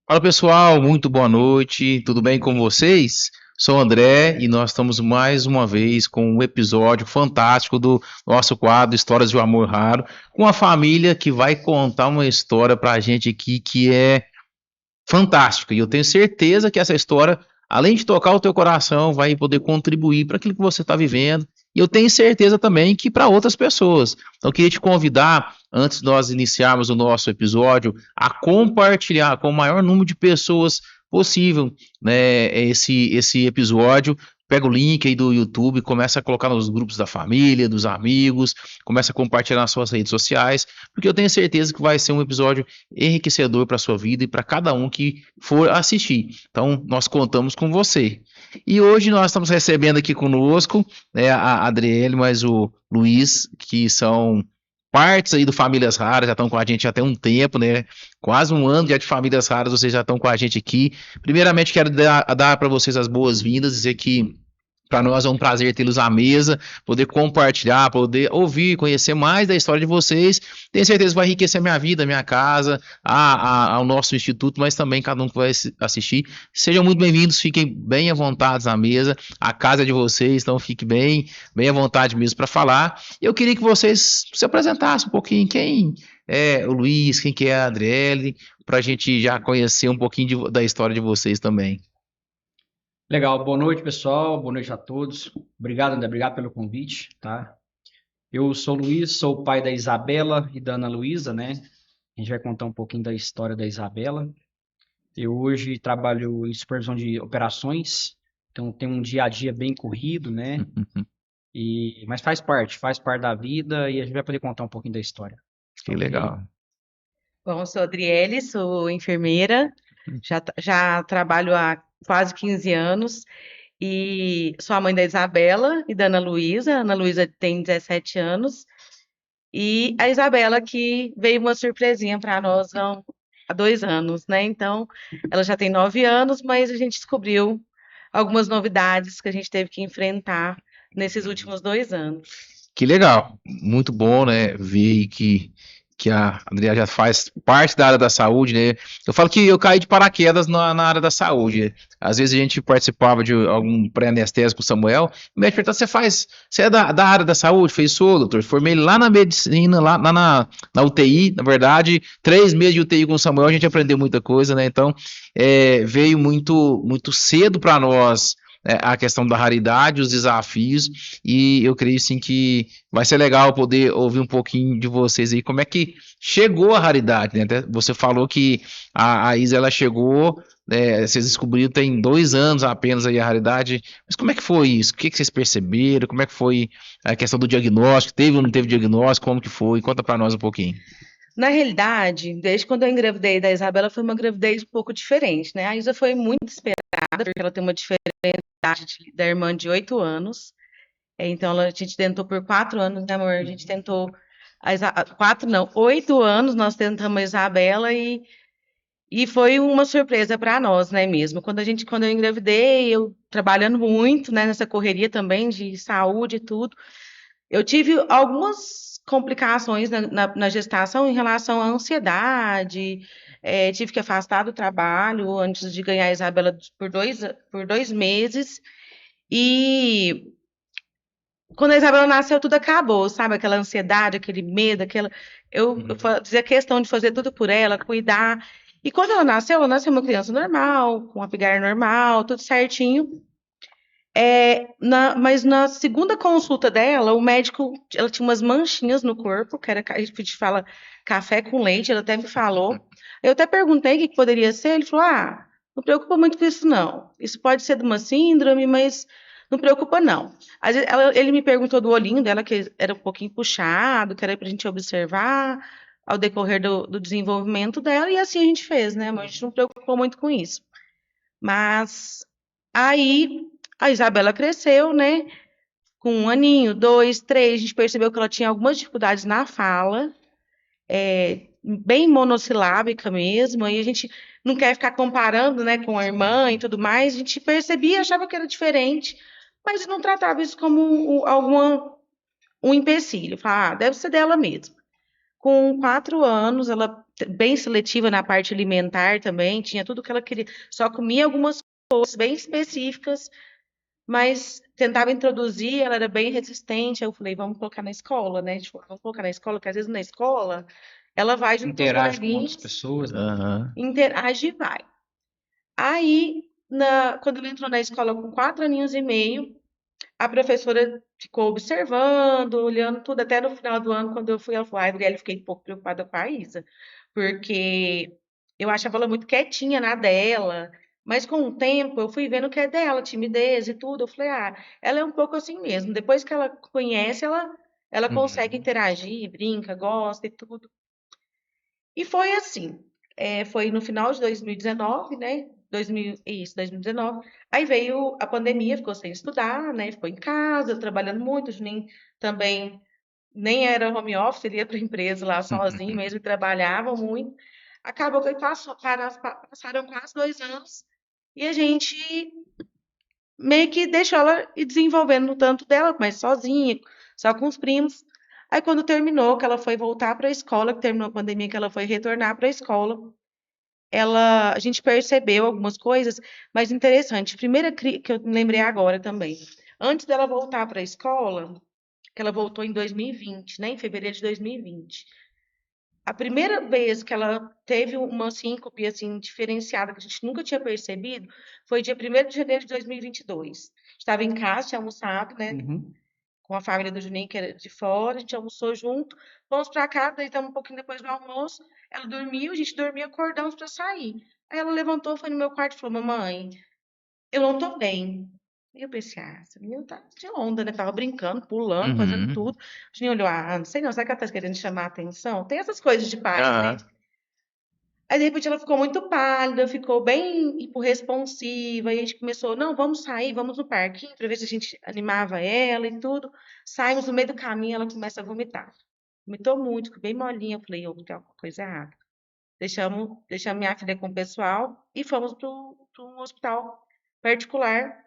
Fala pessoal, muito boa noite, tudo bem com vocês? Sou o André e nós estamos mais uma vez com um episódio fantástico do nosso quadro Histórias de um Amor Raro, com a família que vai contar uma história pra gente aqui que é fantástica. E eu tenho certeza que essa história, além de tocar o teu coração, vai poder contribuir para aquilo que você está vivendo. E eu tenho certeza também que para outras pessoas. Então, eu queria te convidar, antes de nós iniciarmos o nosso episódio, a compartilhar com o maior número de pessoas possível, né, esse episódio. Pega o link aí do YouTube, começa a colocar nos grupos da família, dos amigos, começa a compartilhar nas suas redes sociais, porque eu tenho certeza que vai ser um episódio enriquecedor para a sua vida e para cada um que for assistir. Então, nós contamos com você. E hoje nós estamos recebendo aqui conosco, né, a Adriele, mas o Luiz, que são partes aí do Famílias Raras, já estão com a gente já tem um tempo, né? Quase um ano já de Famílias Raras, vocês já estão com a gente aqui. Primeiramente, quero dar para vocês as boas-vindas, dizer que para nós é um prazer tê-los à mesa, poder compartilhar, poder ouvir, conhecer mais da história de vocês. Tenho certeza que vai enriquecer a minha vida, a minha casa, ao nosso instituto, mas também cada um que vai assistir. Sejam muito bem-vindos, fiquem bem à vontade na mesa. A casa é de vocês, então fique bem à vontade mesmo para falar. Eu queria que vocês se apresentassem um pouquinho quem é o Luiz, quem que é a Adriele, para a gente já conhecer um pouquinho da história de vocês também. Legal, boa noite pessoal, boa noite a todos. Obrigado, André, obrigado pelo convite, tá? Eu sou o Luiz, sou o pai da Isabela e da Ana Luísa, né? A gente vai contar um pouquinho da história da Isabela. Eu hoje trabalho em supervisão de operações, então tenho um dia a dia bem corrido, né? Mas faz parte da vida e a gente vai poder contar um pouquinho da história. Que Ok? legal. Bom, eu sou a Adriele, sou enfermeira, já trabalho há quase 15 anos e sou a mãe da Isabela e da Ana Luísa. A Ana Luísa tem 17 anos e a Isabela que veio uma surpresinha para nós há 2 anos, né? Então, ela já tem 9 anos, mas a gente descobriu algumas novidades que a gente teve que enfrentar nesses últimos 2 anos. Que legal, muito bom, né, ver que a Andrea já faz parte da área da saúde, né? Eu falo que eu caí de paraquedas na área da saúde. Às vezes a gente participava de algum pré-anestésico com o Samuel, o médico perguntava, você é da área da saúde? Fez, sou, doutor. Formei lá na medicina, lá na UTI, na verdade, 3 meses de UTI com o Samuel, a gente aprendeu muita coisa, né? Então, veio muito cedo para nós a questão da raridade, os desafios, e eu creio sim que vai ser legal poder ouvir um pouquinho de vocês aí, como é que chegou a raridade, né? Até você falou que a Isa ela chegou, né, vocês descobriram tem 2 anos apenas aí a raridade, mas como é que foi isso? O que vocês perceberam? Como é que foi a questão do diagnóstico? Teve ou não teve diagnóstico? Como que foi? Conta para nós um pouquinho. Na realidade, desde quando eu engravidei da Isabela, foi uma gravidez um pouco diferente, né? A Isa foi muito esperada, porque ela tem uma diferença da irmã de 8 anos. Então, a gente tentou por 4 anos, né, amor? A gente tentou. 4, não, 8 anos nós tentamos a Isabela e foi uma surpresa para nós, né, mesmo. Quando eu engravidei, eu trabalhando muito, né, nessa correria também de saúde e tudo. Eu tive algumas complicações na gestação em relação à ansiedade, tive que afastar do trabalho antes de ganhar a Isabela por dois meses. E quando a Isabela nasceu, tudo acabou, sabe? Aquela ansiedade, aquele medo, eu fazia questão de fazer tudo por ela, cuidar. E quando ela nasceu uma criança normal, com uma pigar normal, tudo certinho. Mas na segunda consulta dela, o médico, ela tinha umas manchinhas no corpo, a gente fala café com leite, ela até me falou. Eu até perguntei o que poderia ser, ele falou, não preocupa muito com isso não. Isso pode ser de uma síndrome, mas não preocupa não. Às vezes, ele me perguntou do olhinho dela, que era um pouquinho puxado, que era pra gente observar ao decorrer do desenvolvimento dela, e assim a gente fez, né? Mas a gente não preocupou muito com isso. Mas aí a Isabela cresceu, né? Com 1 aninho, 2, 3, a gente percebeu que ela tinha algumas dificuldades na fala, bem monossilábica mesmo, aí a gente não quer ficar comparando, né, com a irmã e tudo mais, a gente percebia, achava que era diferente, mas não tratava isso como um empecilho, falava, deve ser dela mesmo. Com 4 anos, ela bem seletiva na parte alimentar também, tinha tudo que ela queria, só comia algumas coisas bem específicas, mas tentava introduzir, ela era bem resistente. Aí eu falei, vamos colocar na escola, né? Tipo, vamos colocar na escola, porque às vezes na escola ela vai junto com os Interage com outras coleguinhas, pessoas, né? Aham. interage e vai. Aí, quando ela entrou na escola com 4 aninhos e meio, a professora ficou observando, olhando tudo, até no final do ano, quando eu fui, ela falou, ai, Adriele, fiquei um pouco preocupada com a Isa, porque eu achava ela muito quietinha na dela, mas com o tempo eu fui vendo que é dela, timidez e tudo, eu falei, ah, ela é um pouco assim mesmo, depois que ela conhece, ela consegue Uhum. interagir, brinca, gosta e tudo. E foi assim, foi no final de 2019, né? 2019. Aí veio a pandemia, ficou sem estudar, né? Ficou em casa, trabalhando muito. O Juninho também nem era home office, ele ia para a empresa lá sozinho mesmo, e trabalhava muito. Acabou que passaram quase 2 anos e a gente meio que deixou ela ir desenvolvendo no tanto dela, mas sozinha, só com os primos. Aí quando terminou, que ela foi voltar para a escola, que terminou a pandemia, que ela foi retornar para a escola, a gente percebeu algumas coisas, mas interessante. Primeira que eu me lembrei agora também. Antes dela voltar para a escola, que ela voltou em 2020, né, em fevereiro de 2020. A primeira vez que ela teve uma síncope assim diferenciada que a gente nunca tinha percebido foi dia 1º de janeiro de 2022. Estava em casa, tinha almoçado, né, Uhum. com a família do Juninho, que era de fora, a gente almoçou junto, fomos para casa, deitamos um pouquinho depois do almoço, ela dormiu, a gente dormiu, acordamos para sair. Aí ela levantou, foi no meu quarto e falou, mamãe, eu não tô bem. E eu pensei, ah, essa menina tá de onda, né? Tava brincando, pulando, fazendo Uhum. tudo. A Juninho olhou, ah, não sei não, será que ela tá querendo chamar a atenção? Tem essas coisas de pai, né? Aham. Aí, de repente, ela ficou muito pálida, ficou bem hiporresponsiva. E a gente começou, não, vamos sair, vamos no parquinho, para ver se a gente animava ela e tudo. Saímos no meio do caminho, ela começa a vomitar. Vomitou muito, ficou bem molinha. Eu falei, ô, tem alguma coisa errada. Deixamos minha filha com o pessoal e fomos para um hospital particular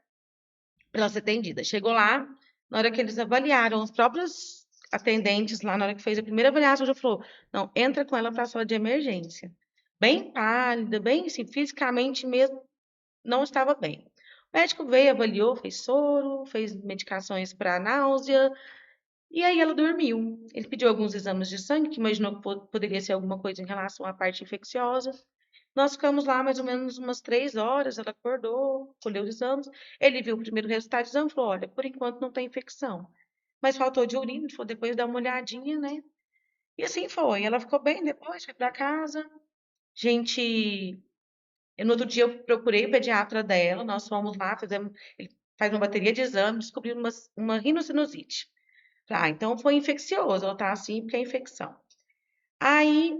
para ela ser atendida. Chegou lá, na hora que eles avaliaram, os próprios atendentes lá, na hora que fez a primeira avaliação, já falou: não, entra com ela para a sala de emergência. Bem pálida, bem assim, fisicamente mesmo, não estava bem. O médico veio, avaliou, fez soro, fez medicações para náusea, e aí ela dormiu. Ele pediu alguns exames de sangue, que imaginou que poderia ser alguma coisa em relação à parte infecciosa. Nós ficamos lá mais ou menos umas 3 horas, ela acordou, colheu os exames. Ele viu o primeiro resultado do exame e falou: olha, por enquanto não tem infecção. Mas faltou de urina, ele falou, depois dá uma olhadinha, né? E assim foi. Ela ficou bem depois, foi para casa. Gente, no outro dia eu procurei o pediatra dela, nós fomos lá, ele faz uma bateria de exames, descobriu uma rinocinusite. Ah, então foi infeccioso, ela tá assim porque é infecção. Aí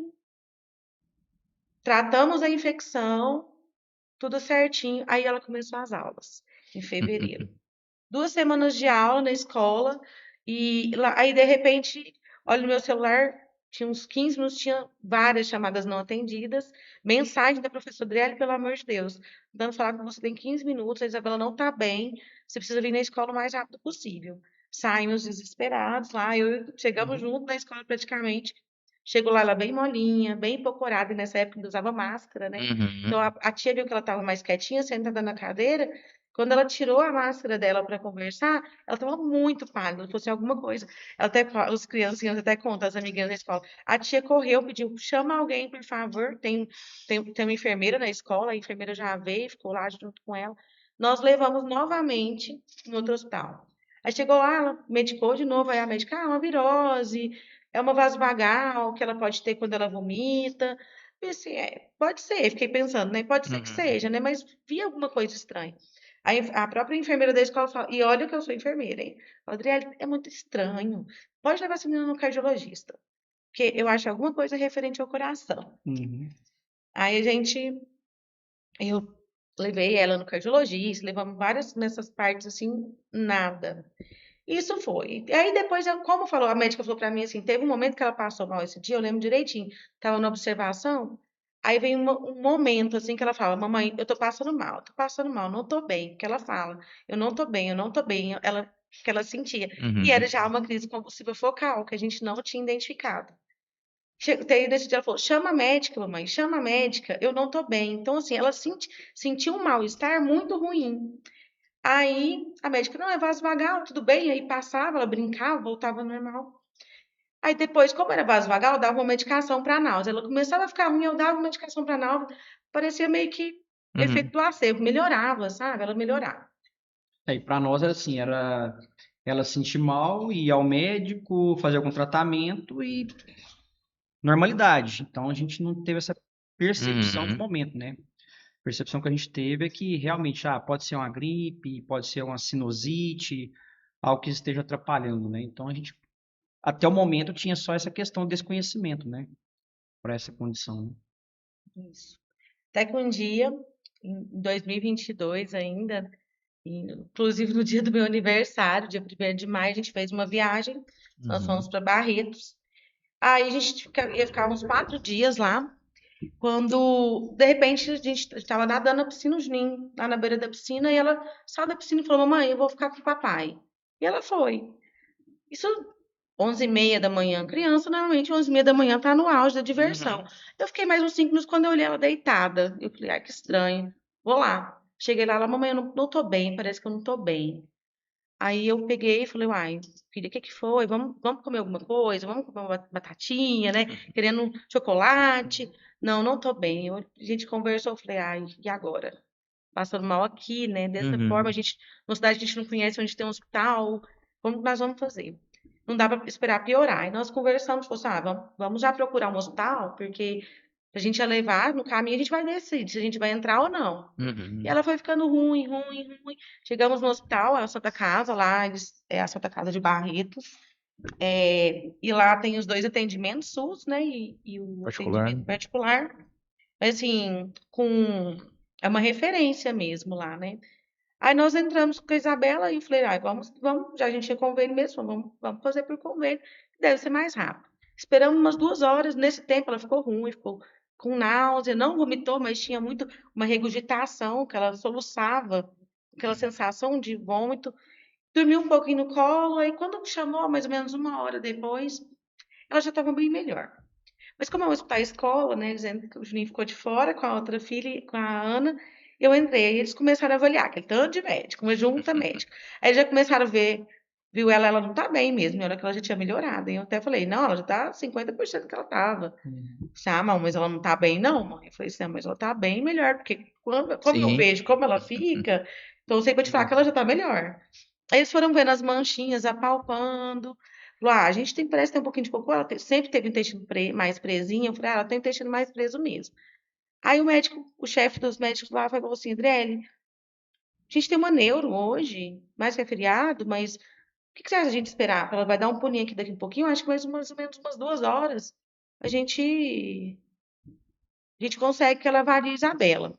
tratamos a infecção, tudo certinho. Aí ela começou as aulas, em fevereiro. 2 semanas de aula na escola, e aí de repente, olha no meu celular, tinha uns 15 minutos, tinha várias chamadas não atendidas, mensagem da professora Adriele, pelo amor de Deus, dando falar que você tem 15 minutos, a Isabela não está bem, você precisa vir na escola o mais rápido possível. Saímos desesperados lá, chegamos Uhum. junto na escola praticamente. Chegou lá, ela bem molinha, bem empocorada, e nessa época ainda usava máscara, né? Então Uhum. a tia viu que ela estava mais quietinha, sentada na cadeira. Quando ela tirou a máscara dela para conversar, ela estava muito pálida, fosse alguma coisa. Ela até, os criancinhas até contam, as amiguinhas da escola. A tia correu, pediu, chama alguém, por favor. Tem uma enfermeira na escola, a enfermeira já veio, ficou lá junto com ela. Nós levamos novamente no outro hospital. Aí chegou lá, ela medicou de novo, aí a médica, uma virose, é uma vasovagal que ela pode ter quando ela vomita. E assim, pode ser, fiquei pensando, né? Pode ser que Uhum. seja, né? Mas vi alguma coisa estranha. Aí a própria enfermeira da escola fala, e olha que eu sou enfermeira, hein? Adriele, é muito estranho. Pode levar essa menina no cardiologista, porque eu acho alguma coisa referente ao coração. Uhum. Aí eu levei ela no cardiologista, levamos várias nessas partes assim, nada. Isso foi. E aí depois, como falou, a médica falou pra mim assim, teve um momento que ela passou mal esse dia, eu lembro direitinho, tava na observação, aí vem um momento assim que ela fala, mamãe, eu tô passando mal, não tô bem, porque ela fala, eu não tô bem, eu não tô bem, que ela sentia. E era Uhum. já uma crise convulsiva focal, que a gente não tinha identificado. Daí nesse dia ela falou: chama a médica, mamãe, chama a médica, eu não tô bem. Então, assim, ela sentiu um mal-estar muito ruim. Aí a médica, não, é vaso vagal, tudo bem. Aí passava, ela brincava, voltava ao normal. Aí depois, como era vaso vagal, eu dava uma medicação para náusea. Ela começava a ficar ruim, eu dava uma medicação para náusea. Parecia meio que efeito Uhum. placebo, melhorava, sabe? Ela melhorava. Aí para nós era assim, era ela se sentir mal, ir ao médico, fazer algum tratamento e normalidade. Então a gente não teve essa percepção de Uhum. momento, né? A percepção que a gente teve é que realmente, pode ser uma gripe, pode ser uma sinusite, algo que esteja atrapalhando, né? Então a gente, até o momento, tinha só essa questão de desconhecimento, né? Para essa condição, né? Isso. Até que um dia, em 2022 ainda, inclusive no dia do meu aniversário, dia 1º de maio, a gente fez uma viagem. Nós fomos Uhum. para Barretos. Aí a gente ia ficar uns 4 dias lá. Quando, de repente, a gente estava nadando na piscina, o Juninho, lá na beira da piscina, e ela saiu da piscina e falou: mamãe, eu vou ficar com o papai. E ela foi. Isso 11h30 da manhã. Criança, normalmente, 11h30 da manhã tá no auge da diversão. Uhum. Eu fiquei mais uns 5 minutos quando eu olhei ela deitada. Eu falei: ai, que estranho. Vou lá. Cheguei lá, ela, mamãe, eu não tô bem, parece que eu não tô bem. Aí eu peguei e falei: uai, filha, o que que foi? Vamos comer alguma coisa? Vamos comer uma batatinha, né? Querendo chocolate. Não, não tô bem. A gente conversou, eu falei: ai, e agora? Passando mal aqui, né? Dessa forma, Uhum. numa cidade que a gente não conhece, onde tem um hospital, como que nós vamos fazer? Não dá para esperar piorar. Aí nós conversamos, falou assim: vamos já procurar um hospital, porque a gente ia levar, no caminho a gente vai decidir se a gente vai entrar ou não. E Uhum. ela foi ficando ruim, ruim, ruim. Chegamos no hospital, a Santa Casa, lá, é a Santa Casa de Barretos. E lá tem os dois atendimentos, SUS, né? E o Particular, atendimento né? particular. Mas, assim, é uma referência mesmo lá, né? Aí nós entramos com a Isabela e eu falei: ai, vamos, já a gente tinha convênio mesmo, vamos fazer por convênio, que deve ser mais rápido. Esperamos umas 2 horas, nesse tempo ela ficou ruim, ficou com náusea, não vomitou, mas tinha muito uma regurgitação, que ela soluçava, aquela sensação de vômito. Dormiu um pouquinho no colo, aí quando chamou, mais ou menos 1 hora depois, ela já estava bem melhor. Mas como é um hospital escola, né, dizendo que o Juninho ficou de fora com a outra filha, com a Ana, eu entrei, aí eles começaram a avaliar, aquele tanto de médico, uma junta médica. Aí já começaram a ver, viu ela não tá bem mesmo, e olha que ela já tinha melhorado. E eu até falei: não, ela já tá 50% que ela tava. Mãe, mas ela não tá bem, não, mãe. Eu falei assim: mas ela tá bem melhor, porque como eu Sim. vejo como ela fica, então eu sei pra te falar que ela já tá melhor. Aí eles foram vendo as manchinhas, apalpando. Falou: a gente parece ter um pouquinho de cocô, ela sempre teve o intestino mais presinho. Eu falei: ela tem o intestino mais preso mesmo. Aí o médico, o chefe dos médicos lá falou assim: Adriele, a gente tem uma neuro hoje, mais que é feriado, mas o que você acha a gente esperar? Ela vai dar um pulinho aqui daqui um pouquinho, acho que mais ou menos umas 2 horas. A gente consegue que ela varie a Isabela.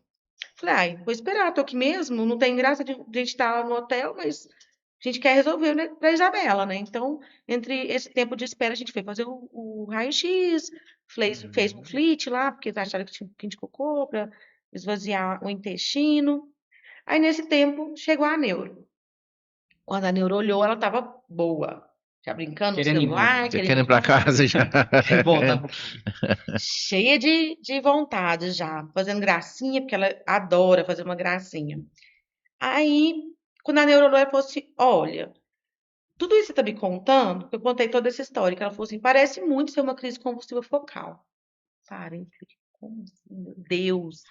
Falei: ai, vou esperar, tô aqui mesmo, não tem graça de a gente estar no hotel, mas a gente quer resolver, né, para Isabela, né? Então, entre esse tempo de espera, a gente foi fazer o raio-x, fez um Uhum. flit lá, porque acharam que tinha um pouquinho de cocô para esvaziar o intestino. Aí, nesse tempo, chegou a neuro. Quando a neuro olhou, ela estava boa. Já brincando no Querendo ir embora. celular, Já querendo ir querem ir pra embora, casa já. Voltar pro casa. cheia de vontade já, fazendo gracinha, porque ela adora fazer uma gracinha. Aí, quando a neurologia falou assim: olha, tudo isso que você está me contando, eu contei toda essa história, que ela falou assim: parece muito ser uma crise convulsiva focal. Parei, falei: como assim, meu Deus?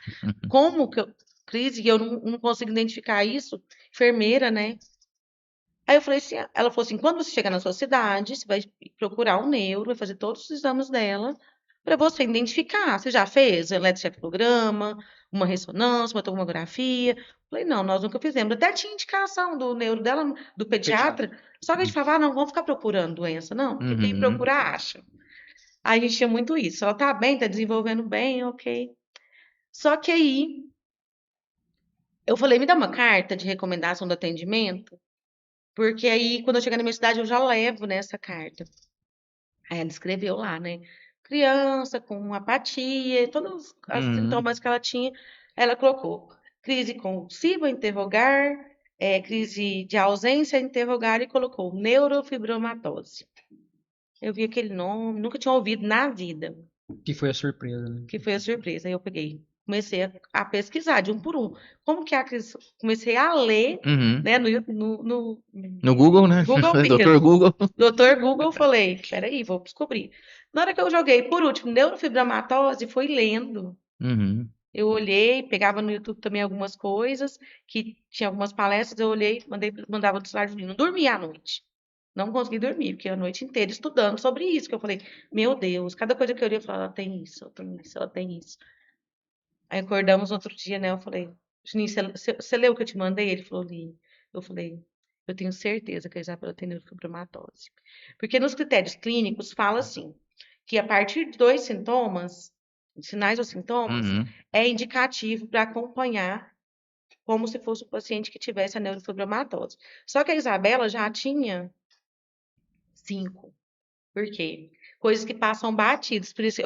Como que crise e eu não consigo identificar isso? Enfermeira, né? Aí eu falei assim, ela falou assim: quando você chegar na sua cidade, você vai procurar um neuro, vai fazer todos os exames dela para você identificar. Você já fez eletroencefalograma, uma ressonância, uma tomografia? Falei: não, nós nunca fizemos. Até tinha indicação do neuro dela, do Pediatra. pediatra, só que a gente falava: não, vamos ficar procurando doença, não, porque quem Uhum. procura acha. Aí a gente tinha muito isso. Ela tá bem, tá desenvolvendo bem, ok. Só que aí eu falei: me dá uma carta de recomendação do atendimento, porque aí quando eu chegar na minha cidade eu já levo nessa carta. Aí ela escreveu lá, né? Criança com apatia, todos os Uhum. sintomas que ela tinha, ela colocou crise convulsiva, interrogar, crise de ausência, interrogar, e colocou neurofibromatose. Eu vi aquele nome, nunca tinha ouvido na vida, Que foi a surpresa, né? que foi a surpresa. Aí eu peguei, comecei a pesquisar de um por um. Como que é a crise? Comecei a ler, Uhum. né, no No Google, né? Google Doutor mesmo. Google. Doutor Google, falei, peraí, vou descobrir. Na hora que eu joguei, por último, neurofibromatose, fui lendo. Uhum. Eu olhei, pegava no YouTube também algumas coisas, que tinha algumas palestras, eu olhei, mandava no celular, não dormia à noite. Não consegui dormir, porque a noite inteira estudando sobre isso, que eu falei, meu Deus, cada coisa que eu olhei, eu falava, ela tem isso, ela tem isso, ela tem isso. Aí acordamos outro dia, né, eu falei, Juninho, você leu o que eu te mandei? Ele falou, li. Eu falei, eu tenho certeza que a Isabela tem neurofibromatose. Porque nos critérios clínicos fala assim, que a partir de 2 sintomas, sinais ou sintomas, Uhum. é indicativo para acompanhar como se fosse o paciente que tivesse a neurofibromatose. Só que a Isabela já tinha 5. Por quê? Coisas que passam batidos. Por isso,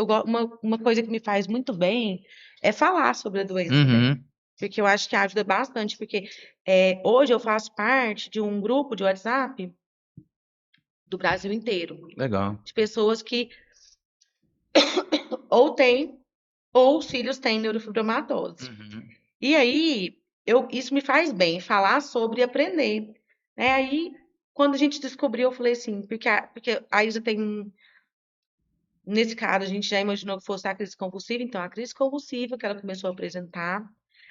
uma coisa que me faz muito bem é falar sobre a doença, né? Uhum. Porque eu acho que ajuda bastante. Porque hoje eu faço parte de um grupo de WhatsApp do Brasil inteiro, Legal. de pessoas que ou têm ou os filhos têm neurofibromatose. Uhum. E aí, isso me faz bem, falar sobre e aprender. Né? Aí, quando a gente descobriu, eu falei assim, porque a Isa tem. Nesse caso, a gente já imaginou que fosse a crise convulsiva, então a crise convulsiva que ela começou a apresentar.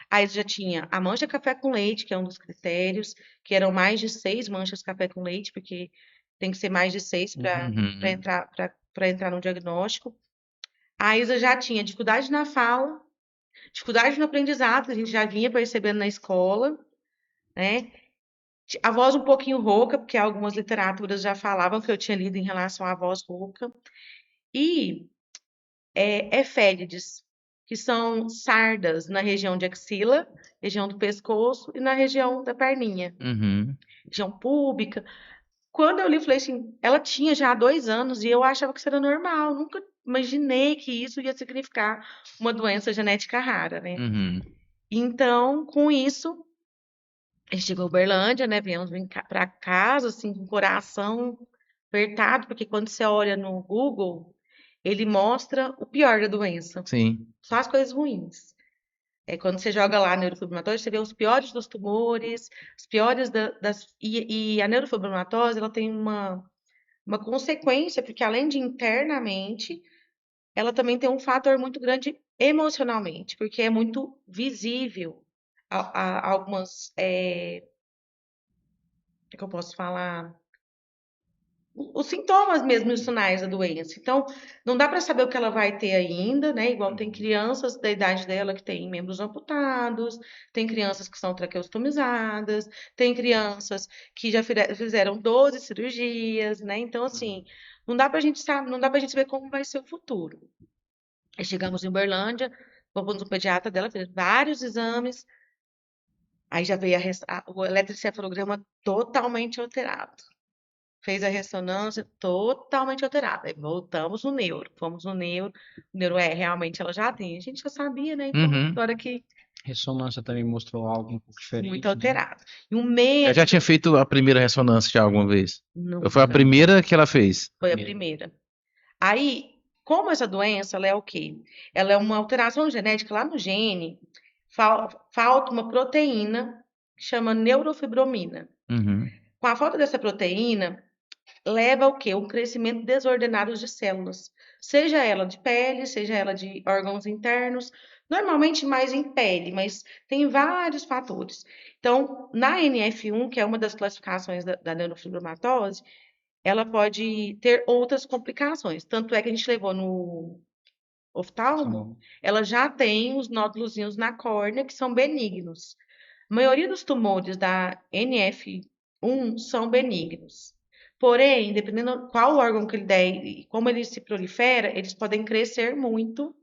Aí já tinha a mancha café com leite, que é um dos critérios, que eram mais de 6 manchas café com leite, porque tem que ser mais de 6 para Uhum. entrar no diagnóstico. A Isa já tinha dificuldade na fala, dificuldade no aprendizado, que a gente já vinha percebendo na escola, né? A voz um pouquinho rouca, porque algumas literaturas já falavam que eu tinha lido em relação à voz rouca. E efélides, que são sardas na região de axila, região do pescoço e na região da perninha, Uhum. região púbica. Quando eu li, eu falei assim, ela tinha já 2 anos e eu achava que isso era normal, nunca imaginei que isso ia significar uma doença genética rara, né? Uhum. Então, com isso, a gente chegou a Uberlândia, né? Viemos para casa, assim, com o coração apertado, porque quando você olha no Google, ele mostra o pior da doença, Sim. só as coisas ruins. Quando você joga lá neurofibromatose, você vê os piores dos tumores, os piores e a neurofibromatose, ela tem uma consequência, porque além de internamente, ela também tem um fator muito grande emocionalmente, porque é muito visível algumas, como é que eu posso falar? Os sintomas mesmo, os sinais da doença. Então, não dá para saber o que ela vai ter ainda, né? Igual tem crianças da idade dela que têm membros amputados, tem crianças que são traqueostomizadas, tem crianças que já fizeram 12 cirurgias, né? Então, assim, não dá pra gente saber, não dá pra gente saber como vai ser o futuro. Aí chegamos em Uberlândia, fomos no pediatra dela, fez vários exames, aí já veio o eletroencefalograma totalmente alterado. Fez a ressonância totalmente alterada. Aí voltamos no neuro. Fomos no neuro. O neuro realmente ela já tem. A gente já sabia, né? Então, Uhum. agora que Ressonância também mostrou algo um pouco muito diferente, né? alterado. E o Ela já medo tinha feito a primeira ressonância já alguma vez? Ou foi a nunca Não, primeira que ela fez? foi a mesmo. primeira. Aí, como essa doença, ela é o quê? Ela é uma alteração genética lá no gene. Falta uma proteína que chama neurofibromina. Uhum. Com a falta dessa proteína, leva ao quê? Um crescimento desordenado de células, seja ela de pele, seja ela de órgãos internos, normalmente mais em pele, mas tem vários fatores. Então, na NF1, que é uma das classificações da neurofibromatose, ela pode ter outras complicações. Tanto é que a gente levou no oftalmo, ela já tem os nódulozinhos na córnea que são benignos. A maioria dos tumores da NF1 são benignos. Porém, dependendo qual órgão que ele der e como ele se prolifera, eles podem crescer muito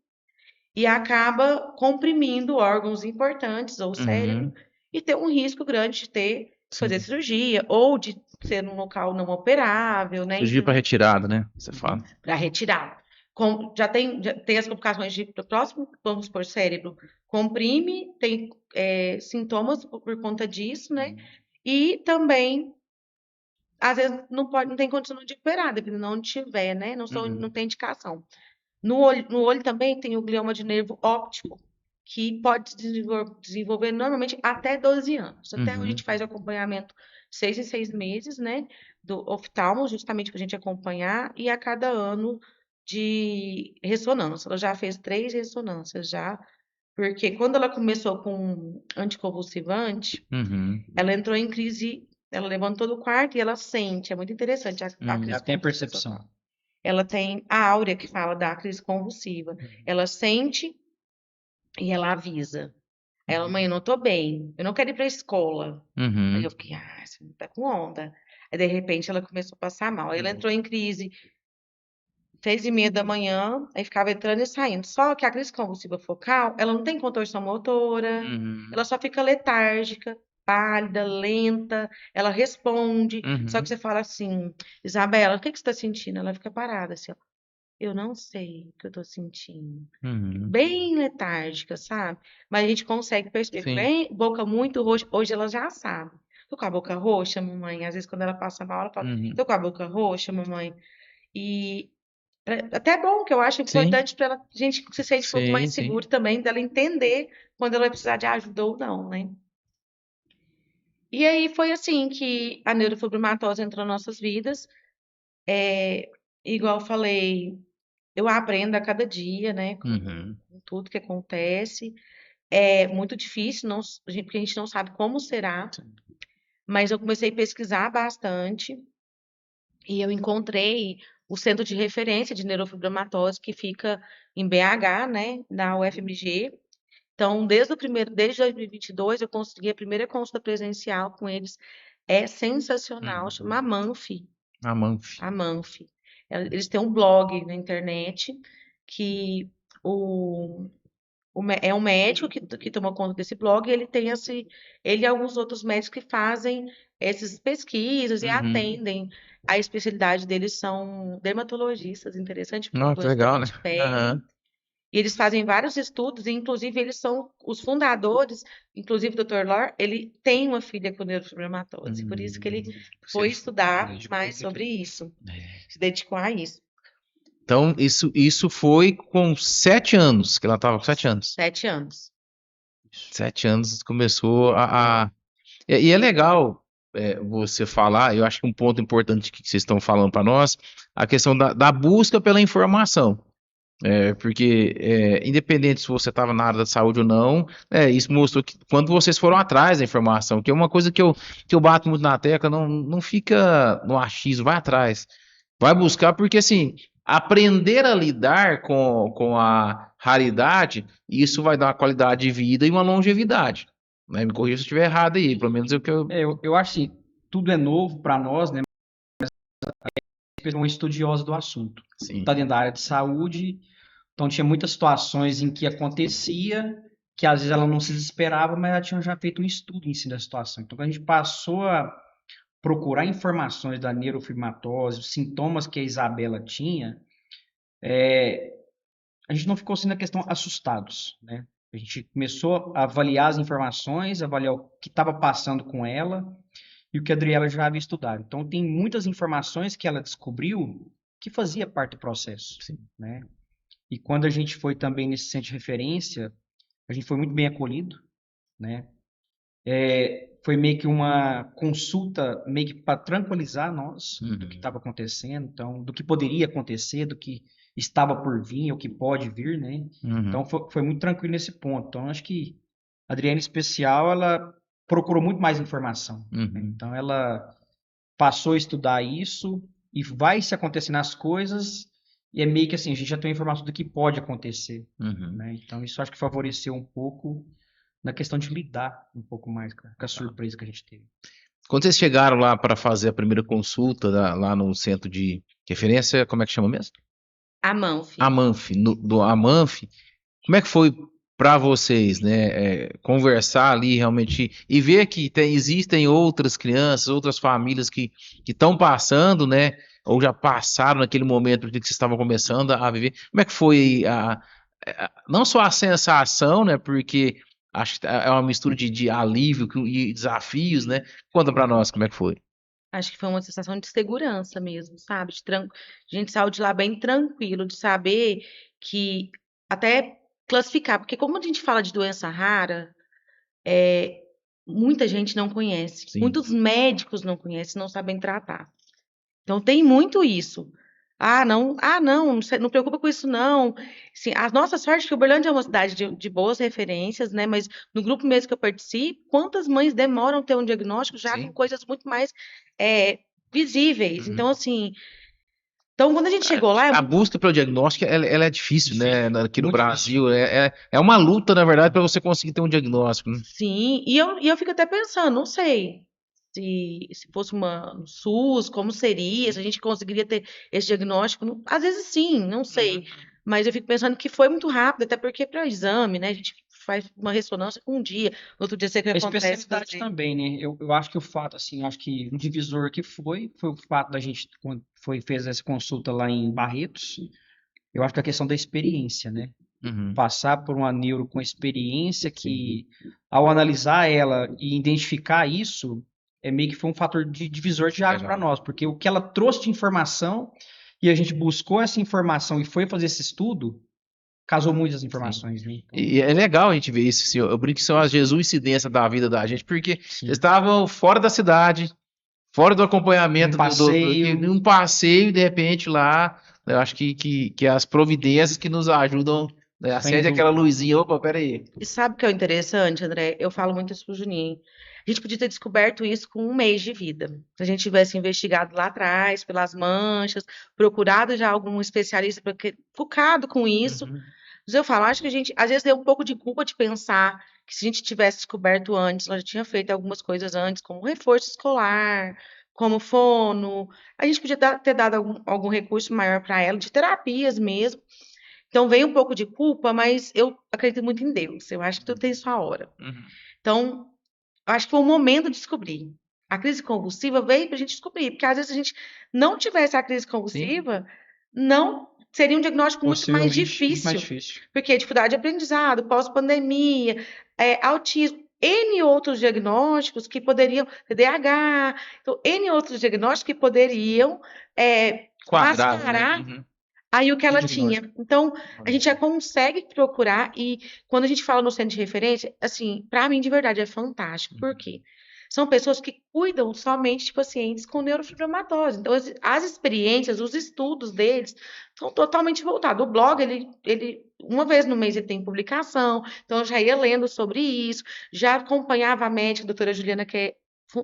e acaba comprimindo órgãos importantes ou o cérebro Uhum. e ter um risco grande de fazer Sim. cirurgia ou de ser num local não operável, né? Surgir para retirada, né? Você fala. Para retirar. Já tem as complicações do próximo, vamos por cérebro, comprime, tem sintomas por conta disso, né? E também às vezes não tem condição de operar, dependendo de onde tiver, né? Não tem indicação. No olho também tem o glioma de nervo óptico, que pode se desenvolver normalmente até 12 anos. Até hoje a gente faz acompanhamento 6 em 6 meses, né? Do oftalmo, justamente para a gente acompanhar, e a cada ano de ressonância. Ela já fez 3 ressonâncias já, porque quando ela começou com anticonvulsivante, ela entrou em crise, ela levantou do quarto e ela sente, é muito interessante a crise Ela tem a convulsiva. percepção. Ela tem a áurea que fala da crise convulsiva. Ela sente e ela avisa. Ela, mãe, eu não tô bem, eu não quero ir pra escola. Aí eu fiquei, você não tá com onda. Aí, de repente, ela começou a passar mal. Aí ela entrou em crise 6h30 da manhã, aí ficava entrando e saindo. Só que a crise convulsiva focal, ela não tem contorção motora, ela só fica letárgica, pálida, lenta, ela responde. Só que você fala assim, Isabela, o que que você tá sentindo? Ela fica parada assim, ó. Eu não sei o que eu tô sentindo. Bem letárgica, sabe? Mas a gente consegue perceber. Sim. Bem, boca muito roxa. Hoje ela já sabe. Tô com a boca roxa, mamãe. Às vezes, quando ela passa mal, ela fala: tô com a boca roxa, mamãe. E até é bom, que eu acho Sim. importante para ela, a gente se sente um pouco mais Sim. seguro também, dela entender quando ela vai precisar de ajuda ou não, né? E aí foi assim que a neurofibromatose entrou nas nossas vidas. Igual eu falei, eu aprendo a cada dia, né? Com tudo que acontece. É muito difícil, porque a gente não sabe como será. Mas eu comecei a pesquisar bastante e eu encontrei o centro de referência de neurofibromatose que fica em BH, né? Na UFMG. Então, desde 2022, eu consegui a primeira consulta presencial com eles. É sensacional, chama Amanfi. Amanfi. Amanfi. Eles têm um blog na internet que é um médico que tomou conta desse blog e ele e alguns outros médicos que fazem essas pesquisas e atendem. A especialidade deles são dermatologistas, interessante, Nossa, que doença legal, né? de pele. E eles fazem vários estudos, e inclusive eles são os fundadores, inclusive o Dr. Lor, ele tem uma filha com neurofibromatose, por isso que ele foi estudar mais sobre isso, se dedicou a isso. Então, isso foi com 7 anos, que ela estava com 7 anos. 7 anos. 7 anos começou E é legal você falar, eu acho que um ponto importante que vocês estão falando para nós, a questão da busca pela informação. Porque, independente se você estava na área da saúde ou não, isso mostrou que quando vocês foram atrás da informação, que é uma coisa que eu bato muito na tecla, não fica no achismo, vai atrás. Vai buscar, porque assim, aprender a lidar com a raridade, isso vai dar uma qualidade de vida e uma longevidade. Né? Me corrija se eu estiver errado aí, pelo menos é o que eu. Eu acho assim, tudo é novo para nós, né? Mas uma estudiosa do assunto. Sim. Está dentro da área de saúde, então tinha muitas situações em que acontecia, que às vezes ela não se desesperava, mas ela tinha já feito um estudo em si da situação. Então, quando a gente passou a procurar informações da neurofibromatose, os sintomas que a Isabela tinha, a gente não ficou assim na questão assustados, né? A gente começou a avaliar as informações, avaliar o que estava passando com ela e o que a Adriela já havia estudado. Então, tem muitas informações que ela descobriu que fazia parte do processo, Sim. né? E quando a gente foi também nesse centro de referência, a gente foi muito bem acolhido, né? Foi meio que uma consulta, meio que para tranquilizar nós do que estava acontecendo, então, do que poderia acontecer, do que estava por vir, ou que pode vir, né? Então, foi muito tranquilo nesse ponto. Então, acho que a Adriana, em especial, ela procurou muito mais informação. Né? Então, ela passou a estudar isso e vai se acontecendo as coisas, e é meio que assim, a gente já tem informação do que pode acontecer. Né? Então, isso acho que favoreceu um pouco na questão de lidar um pouco mais com a surpresa que a gente teve. Quando vocês chegaram lá para fazer a primeira consulta lá no centro de referência, como é que chama mesmo? Amanfi. Amanfi. Do Amanfi, como é que foi para vocês, né? Conversar ali realmente e ver que existem outras crianças, outras famílias que estão passando, né? Ou já passaram naquele momento que vocês estavam começando a viver. Como é que foi não só a sensação, né? Porque acho que é uma mistura de alívio e desafios, né? Conta para nós como é que foi. Acho que foi uma sensação de segurança mesmo, sabe? A gente saiu de lá bem tranquilo, de saber que até classificar, porque como a gente fala de doença rara, muita gente não conhece, Sim. muitos médicos não conhecem, não sabem tratar. Então tem muito isso. Não preocupa com isso, não. Assim, a nossa sorte é que Uberlândia é uma cidade de boas referências, né? Mas no grupo mesmo que eu participo, quantas mães demoram a ter um diagnóstico já Sim. com coisas muito mais visíveis. Uhum. Então, assim, quando a gente chegou lá, A busca pelo diagnóstico, ela é difícil, né? Aqui no muito Brasil. É uma luta, na verdade, para você conseguir ter um diagnóstico, né? sim, e eu fico até pensando, não sei se fosse no SUS, como seria, se a gente conseguiria ter esse diagnóstico. Às vezes sim, não sei. Mas eu fico pensando que foi muito rápido, até porque para o exame, né? A gente faz uma ressonância com um dia, no outro dia você que A acontece especialidade fazer. também, né? Eu acho que o fato, assim, acho que um divisor que foi o fato da gente, quando fez essa consulta lá em Barretos, eu acho que a questão da experiência, né? Uhum. Passar por uma neuro com experiência que, ao analisar ela e identificar isso, meio que foi um fator de divisor de águas para Legal. nós, porque o que ela trouxe de informação e a gente buscou essa informação e foi fazer esse estudo, casou muitas informações, né? Então, E é legal a gente ver isso, assim, eu brinco que são as Jesus-incidências da vida da gente, porque sim. eles estavam fora da cidade, fora do acompanhamento Um passeio. num passeio, de repente lá, eu acho que as providências que nos ajudam, né, Sem acende dúvida. aquela luzinha, opa, peraí. E sabe o que é o interessante, André? Eu falo muito isso pro Juninho. A gente podia ter descoberto isso com um mês de vida. Se a gente tivesse investigado lá atrás, pelas manchas, procurado já algum especialista focado com isso. Mas eu falo, acho que a gente, às vezes, deu um pouco de culpa de pensar que se a gente tivesse descoberto antes, ela já tinha feito algumas coisas antes, como reforço escolar, como fono. A gente podia ter dado algum recurso maior para ela, de terapias mesmo. Então, veio um pouco de culpa, mas eu acredito muito em Deus. Eu acho que tudo tem sua hora. Uhum. Então, eu acho que foi o momento de descobrir. A crise convulsiva veio para a gente descobrir, porque às vezes se a gente não tivesse a crise convulsiva, não seria um diagnóstico muito mais Possivelmente muito mais difícil, difícil. porque dificuldade de aprendizado, pós-pandemia, autismo, N outros diagnósticos que poderiam, TDAH, então, N outros diagnósticos que poderiam Quadrado, né? mascarar Uhum. aí o que ela diagnóstico. tinha. Então, a gente já consegue procurar e quando a gente fala no centro de referência, assim, para mim de verdade é fantástico. Por quê? São pessoas que cuidam somente de pacientes com neurofibromatose. Então, as experiências, os estudos deles são totalmente voltados. O blog, ele uma vez no mês ele tem publicação, então eu já ia lendo sobre isso, já acompanhava a médica, a doutora Juliana, que é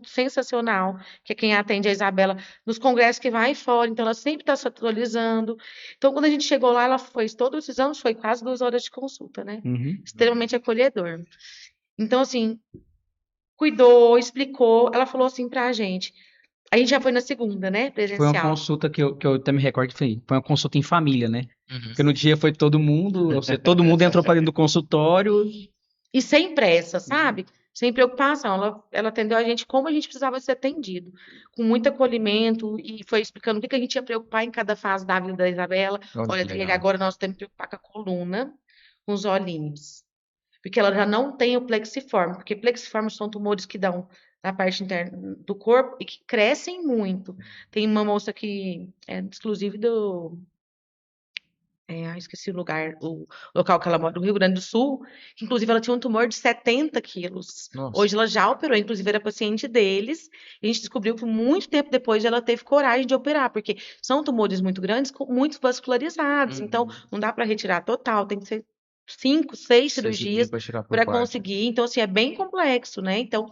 sensacional, que é quem atende a Isabela nos congressos que vai fora, então ela sempre está se atualizando. Então, quando a gente chegou lá, ela fez todos esses anos, foi quase 2 horas de consulta, né? Extremamente acolhedor. Então, assim, cuidou, explicou, ela falou assim pra gente. A gente já foi na segunda, né? Foi uma Presencial. consulta que eu até me recordo que foi uma consulta em família, né? Uhum. Porque no dia foi todo mundo, ou seja, todo mundo entrou para dentro do consultório. E sem pressa, sabe? Sem preocupação. Ela atendeu a gente como a gente precisava ser atendido, com muito acolhimento, e foi explicando o que a gente ia preocupar em cada fase da vida da Isabela. Olha que Olha, legal. agora nós temos que preocupar com a coluna, com os olhinhos. Porque ela já não tem o plexiforme, porque plexiformes são tumores que dão na parte interna do corpo e que crescem muito. Tem uma moça que é exclusiva esqueci o local que ela mora, no Rio Grande do Sul, que inclusive ela tinha um tumor de 70 quilos. Nossa. Hoje ela já operou, inclusive era paciente deles, e a gente descobriu que muito tempo depois ela teve coragem de operar, porque são tumores muito grandes, muito vascularizados, então não dá para retirar total, tem que ser 5, 6 cirurgias Pra tirar por para parte. conseguir, então assim, é bem complexo, né? Então,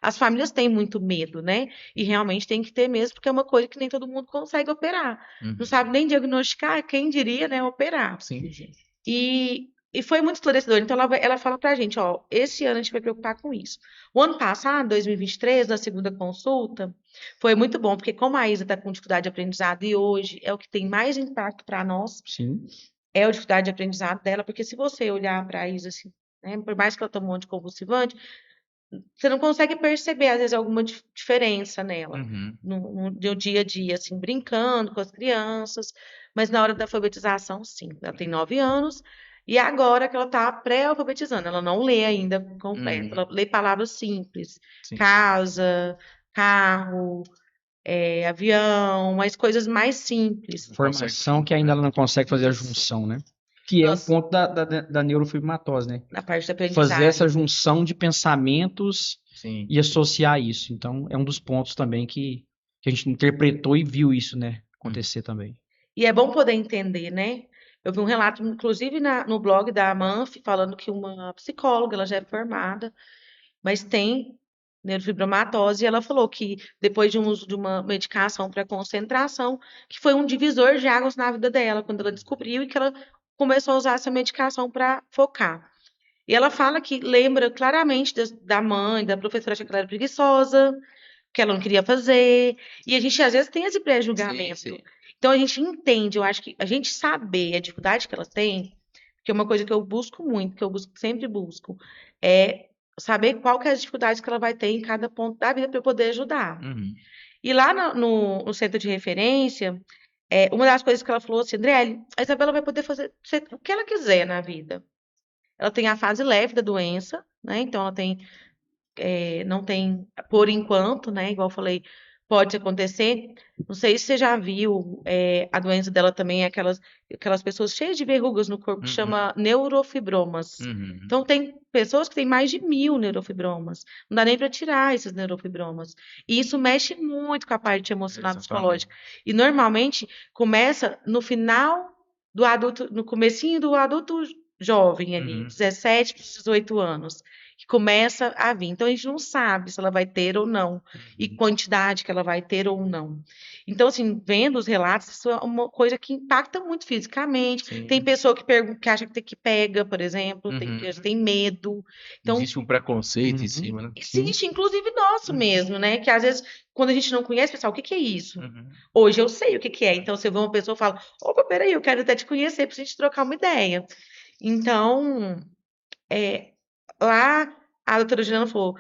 as famílias têm muito medo, né? E realmente tem que ter mesmo, porque é uma coisa que nem todo mundo consegue operar. Uhum. Não sabe nem diagnosticar, quem diria, né, operar. Sim. E foi muito esclarecedor. Então, ela fala pra gente, ó, esse ano a gente vai preocupar com isso. O ano passado, 2023, na segunda consulta, foi muito bom, porque como a Isa está com dificuldade de aprendizado e hoje é o que tem mais impacto para nós, Sim. é a dificuldade de aprendizado dela, porque se você olhar para a Isa, assim, né, por mais que ela tome um anticonvulsivante, você não consegue perceber, às vezes, alguma diferença nela, Uhum. no dia a dia, assim, brincando com as crianças, mas na hora da alfabetização, sim. Ela tem 9 anos, e agora que ela está pré-alfabetizando, ela não lê ainda completo, ela lê palavras simples, Sim. casa, carro, avião, mas coisas mais simples. Formação que ainda ela não consegue fazer a junção, né? Que é um Nossa. ponto da neurofibromatose, né? Na parte da Fazer aprendizagem. essa junção de pensamentos Sim. e associar isso. Então, é um dos pontos também que a gente interpretou e viu isso, né? Acontecer também. E é bom poder entender, né? Eu vi um relato, inclusive, no blog da Amanf, falando que uma psicóloga, ela já é formada, mas tem neurofibromatose, e ela falou que depois de um uso de uma medicação para concentração, que foi um divisor de águas na vida dela, quando ela descobriu e que ela começou a usar essa medicação para focar. E ela fala que lembra claramente da mãe, da professora, achando que ela era preguiçosa, que ela não queria fazer. E a gente, às vezes, tem esse pré-julgamento. Sim. Então, a gente entende, eu acho que a gente saber a dificuldade que ela tem, que é uma coisa que eu busco muito, que eu sempre busco, é saber qual que é as dificuldades que ela vai ter em cada ponto da vida para eu poder ajudar. Uhum. E lá no centro de referência, uma das coisas que ela falou assim, André, a Isabela vai poder fazer o que ela quiser na vida. Ela tem a fase leve da doença, né? Então ela tem, não tem, por enquanto, né? Igual eu falei, pode acontecer. Não sei se você já viu, a doença dela também é aquelas pessoas cheias de verrugas no corpo que chama neurofibromas. Uhum. Então tem pessoas que têm mais de 1000 neurofibromas. Não dá nem para tirar esses neurofibromas. E isso mexe muito com a parte emocional e psicológica. E normalmente começa no final do adulto, no comecinho do adulto jovem ali, 17 para 18 anos, que começa a vir. Então a gente não sabe se ela vai ter ou não, e quantidade que ela vai ter ou não. Então, assim, vendo os relatos, isso é uma coisa que impacta muito fisicamente. Sim. Tem pessoa que acha que pega, por exemplo, tem que tem medo. Então, existe um preconceito em cima, né? existe, inclusive nosso mesmo, né? Que às vezes, quando a gente não conhece, pessoal, o que que é isso? Hoje eu sei o que que é. Então, se eu ver uma pessoa e falo, opa, peraí, eu quero até te conhecer pra gente trocar uma ideia. Então, lá a doutora Juliana falou,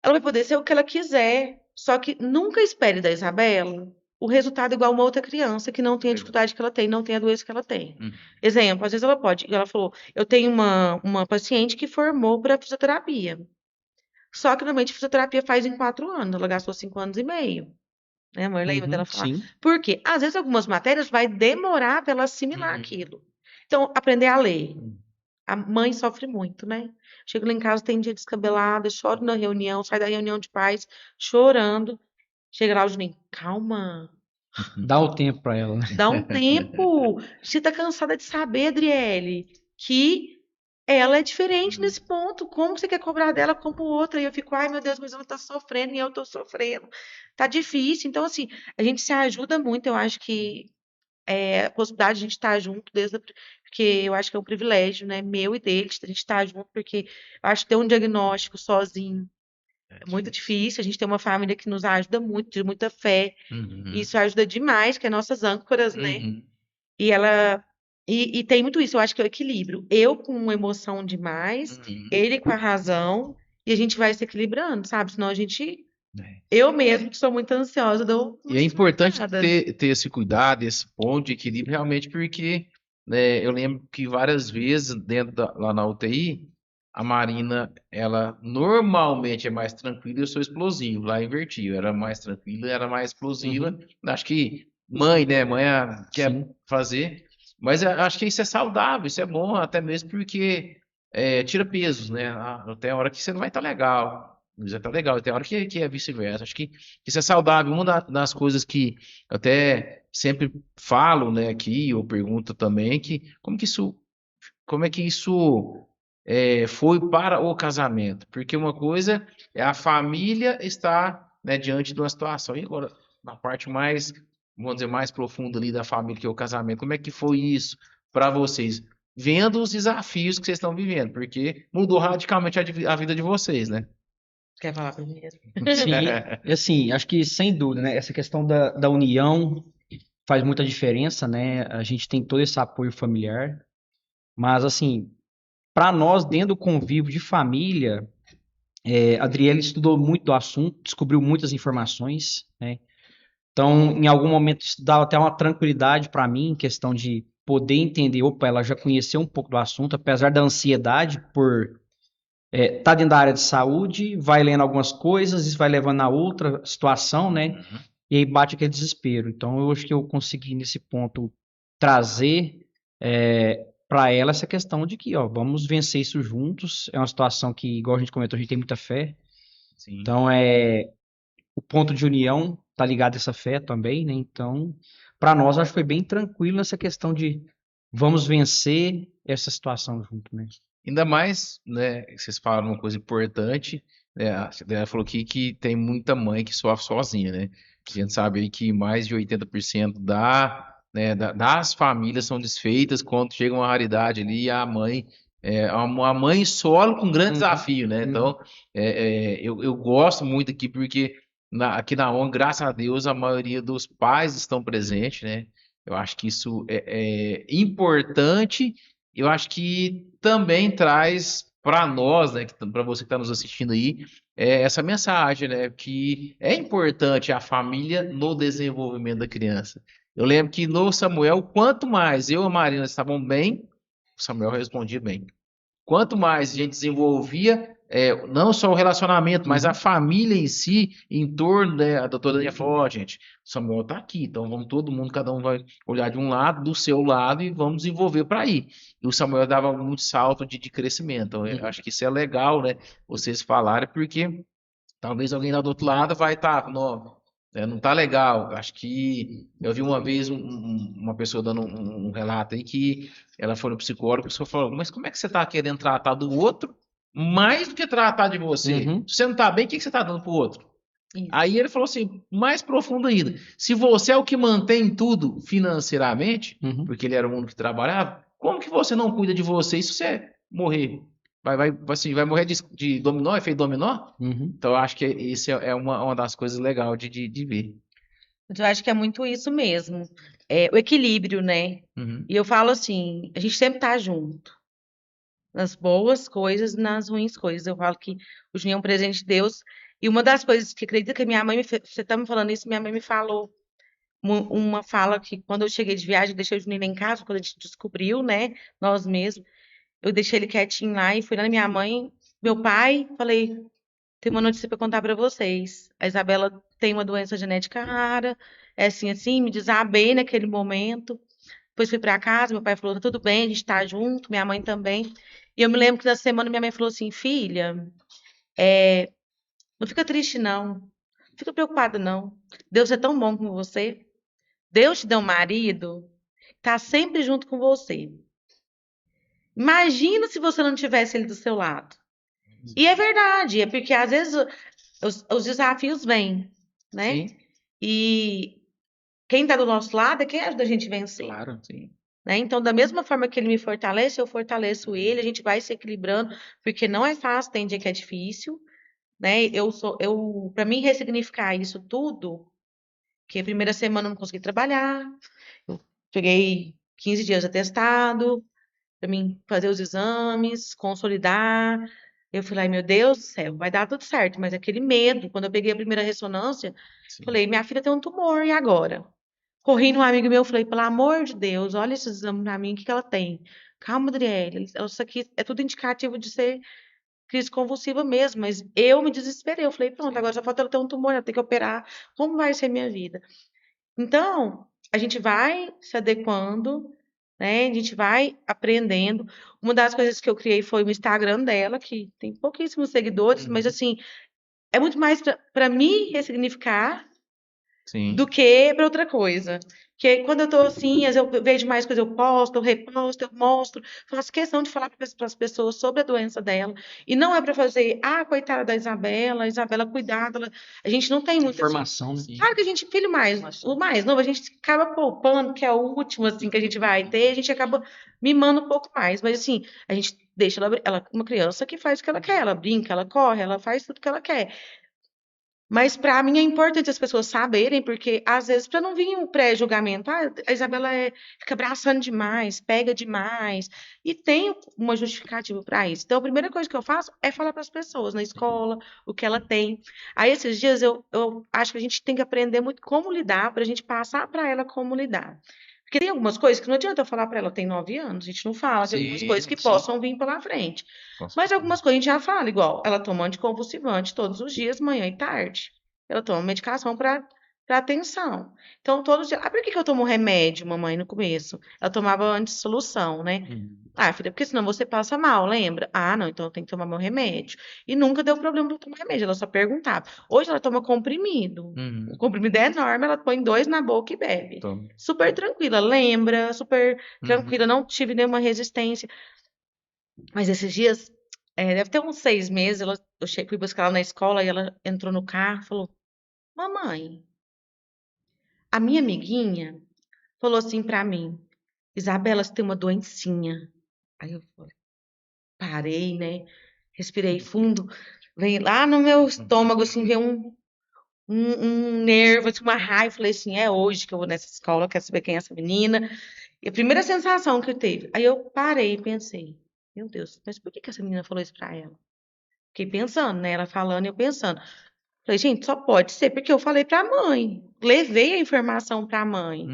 ela vai poder ser o que ela quiser, só que nunca espere da Isabela o resultado igual uma outra criança que não tem a dificuldade que ela tem, não tem a doença que ela tem. Exemplo, às vezes ela pode, ela falou, eu tenho uma paciente que formou para fisioterapia. Só que normalmente a fisioterapia faz em 4 anos, ela gastou 5 anos e meio. Né, amor? Lembra dela falar? Sim. Por quê? Às vezes algumas matérias vai demorar para ela assimilar aquilo. Então, aprender a ler. A mãe sofre muito, né? Chego lá em casa, tem dia descabelada, choro na reunião, sai da reunião de pais chorando. Chega lá o Juninho, calma, Dá o tempo para ela, né? dá um tempo. Você tá cansada de saber, Adriele, que ela é diferente nesse ponto. Como você quer cobrar dela como outra? E eu fico, ai meu Deus, mas ela tá sofrendo e eu tô sofrendo. Tá difícil. Então, assim, a gente se ajuda muito. Eu acho que a possibilidade de a gente estar junto porque eu acho que é um privilégio, né, meu e deles, a gente estar junto, porque eu acho que ter um diagnóstico sozinho é muito difícil. A gente tem uma família que nos ajuda muito, de muita fé. Isso ajuda demais, que é nossas âncoras, né? E ela e tem muito isso, eu acho que é o equilíbrio. Eu com emoção demais, ele com a razão, e a gente vai se equilibrando, sabe? Senão a gente. Eu mesmo, que sou muito ansiosa, dou. E é importante ter esse cuidado, esse ponto de equilíbrio, realmente, porque né, eu lembro que várias vezes, lá na UTI, a Marina, ela normalmente é mais tranquila e eu sou explosivo. Lá inverti, eu era mais tranquila, era mais explosiva. Acho que mãe, né? Mãe quer fazer, mas eu acho que isso é saudável, isso é bom, até mesmo porque tira pesos, né? Tem hora que você não vai estar legal. Isso tá legal, tem hora que é vice-versa. Acho que isso é saudável. Uma das coisas que eu até sempre falo, né, aqui, ou pergunto também, que como é que isso foi para o casamento? Porque uma coisa é a família estar, né, diante de uma situação, e agora, na parte mais, vamos dizer, mais profunda ali da família, que é o casamento, como é que foi isso para vocês? Vendo os desafios que vocês estão vivendo, porque mudou radicalmente a vida de vocês, né? Quer falar primeiro? Sim, e assim, acho que sem dúvida, né? Essa questão da união faz muita diferença, né? A gente tem todo esse apoio familiar, mas assim, para nós, dentro do convívio de família, a Adriele estudou muito do assunto, descobriu muitas informações, né? Então, em algum momento, isso dava até uma tranquilidade para mim, em questão de poder entender, opa, ela já conheceu um pouco do assunto, apesar da ansiedade por tá dentro da área de saúde, vai lendo algumas coisas, isso vai levando a outra situação, né? e aí bate aquele desespero. Então, eu acho que eu consegui, nesse ponto, trazer para ela essa questão de que, ó, vamos vencer isso juntos. É uma situação que, igual a gente comentou, a gente tem muita fé. Sim. Então, o ponto de união tá ligado a essa fé também, né? Então, para nós, acho que foi bem tranquilo nessa questão de vamos vencer essa situação junto, né? Ainda mais, né, vocês falaram uma coisa importante, né, a Adriana falou que tem muita mãe que sofre sozinha, né? A gente sabe aí que mais de 80% das famílias são desfeitas quando chega uma raridade ali, a mãe uma mãe solo com grande desafio, né? Então, eu gosto muito aqui porque aqui na ONG, graças a Deus, a maioria dos pais estão presentes, né? Eu acho que isso é importante. Eu acho que também traz para nós, né, para você que está nos assistindo aí, essa mensagem, né, que é importante a família no desenvolvimento da criança. Eu lembro que no Samuel, quanto mais eu e a Marina estavam bem, o Samuel respondia bem. Quanto mais a gente desenvolvia, não só o relacionamento, mas a família em si, em torno, né, a doutora Daniela falou, ó, gente, o Samuel tá aqui, então vamos todo mundo, cada um vai olhar de um lado, do seu lado, e vamos desenvolver para ir. E o Samuel dava muito salto de crescimento, então eu acho que isso é legal, né, vocês falarem, porque talvez alguém lá do outro lado vai estar, não tá legal. Acho que eu vi uma vez uma pessoa dando um relato aí que ela foi no psicólogo, a pessoa falou, mas como é que você tá querendo tratar do outro mais do que tratar de você? Se você não tá bem, o que você tá dando pro outro? Isso. Aí ele falou assim, mais profundo ainda, se você é o que mantém tudo financeiramente, porque ele era o único que trabalhava, como que você não cuida de você e se você morrer? Vai morrer de dominó, efeito dominó? Então, eu acho que isso é uma das coisas legais de ver. Eu acho que é muito isso mesmo. O equilíbrio, né? E eu falo assim, a gente sempre tá junto. Nas boas coisas e nas ruins coisas. Eu falo que o Juninho é um presente de Deus. E uma das coisas que acredita que minha mãe você tá me falando isso, minha mãe me falou uma fala que quando eu cheguei de viagem, eu deixei o Juninho lá em casa, quando a gente descobriu, né, nós mesmos, eu deixei ele quietinho lá e fui lá na minha mãe, meu pai, falei, tem uma notícia para contar para vocês. A Isabela tem uma doença genética rara, é assim, me desabei naquele momento. Depois fui para casa, meu pai falou, tá tudo bem, a gente tá junto, minha mãe também. E eu me lembro que na semana minha mãe falou assim, filha, não fica triste não, não fica preocupada não. Deus é tão bom com você. Deus te deu um marido, tá sempre junto com você. Imagina se você não tivesse ele do seu lado. E é verdade, é porque às vezes os desafios vêm, né? Sim. E quem tá do nosso lado é quem ajuda a gente a vencer. Claro, sim. Né? Então, da mesma forma que ele me fortalece, eu fortaleço ele, a gente vai se equilibrando, porque não é fácil, tem dia que é difícil, né? Para mim ressignificar isso tudo, que a primeira semana eu não consegui trabalhar, eu peguei 15 dias atestado, para mim fazer os exames, consolidar. Eu falei, ai meu Deus do céu, vai dar tudo certo, mas aquele medo, quando eu peguei a primeira ressonância, falei, minha filha tem um tumor, e agora? Corri num amigo meu, falei, pelo amor de Deus, olha esse exame pra mim, o que que ela tem? Calma, Adriele, isso aqui é tudo indicativo de ser crise convulsiva mesmo, mas eu me desesperei, eu falei, pronto, agora só falta ela ter um tumor, ela tem que operar, como vai ser minha vida? Então, a gente vai se adequando, né? A gente vai aprendendo. Uma das coisas que eu criei foi o Instagram dela, que tem pouquíssimos seguidores, mas assim, é muito mais para me ressignificar do que para outra coisa. Porque quando eu tô assim, eu vejo mais coisas, eu posto, eu reposto, eu mostro, faço questão de falar para as pessoas sobre a doença dela. E não é para fazer, coitada da Isabela, cuidado. A gente não tem muita informação, né? Claro que a gente, o mais novo, a gente acaba poupando, que é o último, assim, que a gente vai ter, a gente acaba mimando um pouco mais. Mas, assim, a gente deixa ela uma criança que faz o que ela quer, ela brinca, ela corre, ela faz tudo que ela quer. Mas para mim é importante as pessoas saberem, porque às vezes para não vir um pré-julgamento, a Isabela fica abraçando demais, pega demais, e tem uma justificativa para isso. Então a primeira coisa que eu faço é falar para as pessoas na escola o que ela tem. Aí esses dias eu acho que a gente tem que aprender muito como lidar para a gente passar para ela como lidar. Porque tem algumas coisas que não adianta eu falar para ela, tem 9 anos, a gente não fala, tem algumas coisas que possam vir pela frente. Mas algumas coisas a gente já fala, igual ela toma anticonvulsivante todos os dias, manhã e tarde. Ela toma medicação para para atenção. Então, todo dia. Ah, por que eu tomo remédio, mamãe, no começo? Ela tomava antissolução, né? Ah, filha, porque senão você passa mal, lembra? Ah, não, então eu tenho que tomar meu remédio. E nunca deu problema pra tomar remédio, ela só perguntava. Hoje ela toma comprimido. O comprimido é enorme, ela põe 2 na boca e bebe. Toma. Super tranquila, lembra, super tranquila, não tive nenhuma resistência. Mas esses dias, deve ter uns 6 meses, fui buscar ela na escola e ela entrou no carro e falou: Mamãe, a minha amiguinha falou assim pra mim: Isabela, você tem uma doencinha. Aí eu parei, né? Respirei fundo. Veio lá no meu estômago, assim, veio um nervo, assim, uma raiva. Falei assim, é hoje que eu vou nessa escola, eu quero saber quem é essa menina. E a primeira sensação que eu teve. Aí eu parei e pensei, meu Deus, mas por que que essa menina falou isso pra ela? Fiquei pensando, né? Ela falando e eu pensando. Falei, gente, só pode ser porque eu falei pra mãe. Levei a informação pra mãe.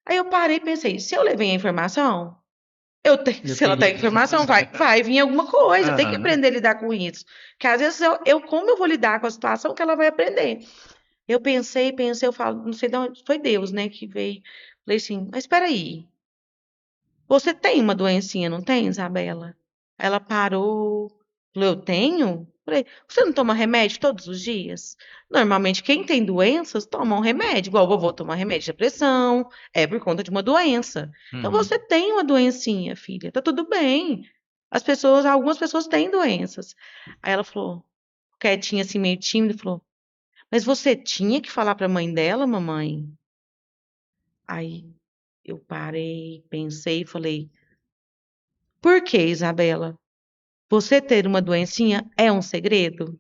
Aí eu parei e pensei, se eu levei a informação, se ela tem informação, vai vir alguma coisa, tem que aprender a lidar com isso. Porque às vezes como eu vou lidar com a situação que ela vai aprender. Eu pensei, eu falo, não sei de onde, foi Deus, né, que veio. Falei assim, mas espera aí, você tem uma doencinha, não tem, Isabela? Aí ela parou, falou, eu tenho? Falei, você não toma remédio todos os dias? Normalmente, quem tem doenças toma um remédio, igual o vovô toma remédio de pressão, é por conta de uma doença. Então, você tem uma doencinha, filha, tá tudo bem. Algumas pessoas têm doenças. Aí ela falou, quietinha assim, meio tímida, falou, mas você tinha que falar pra mãe dela, mamãe? Aí eu parei, pensei e falei, por que, Isabela? Você ter uma doencinha é um segredo?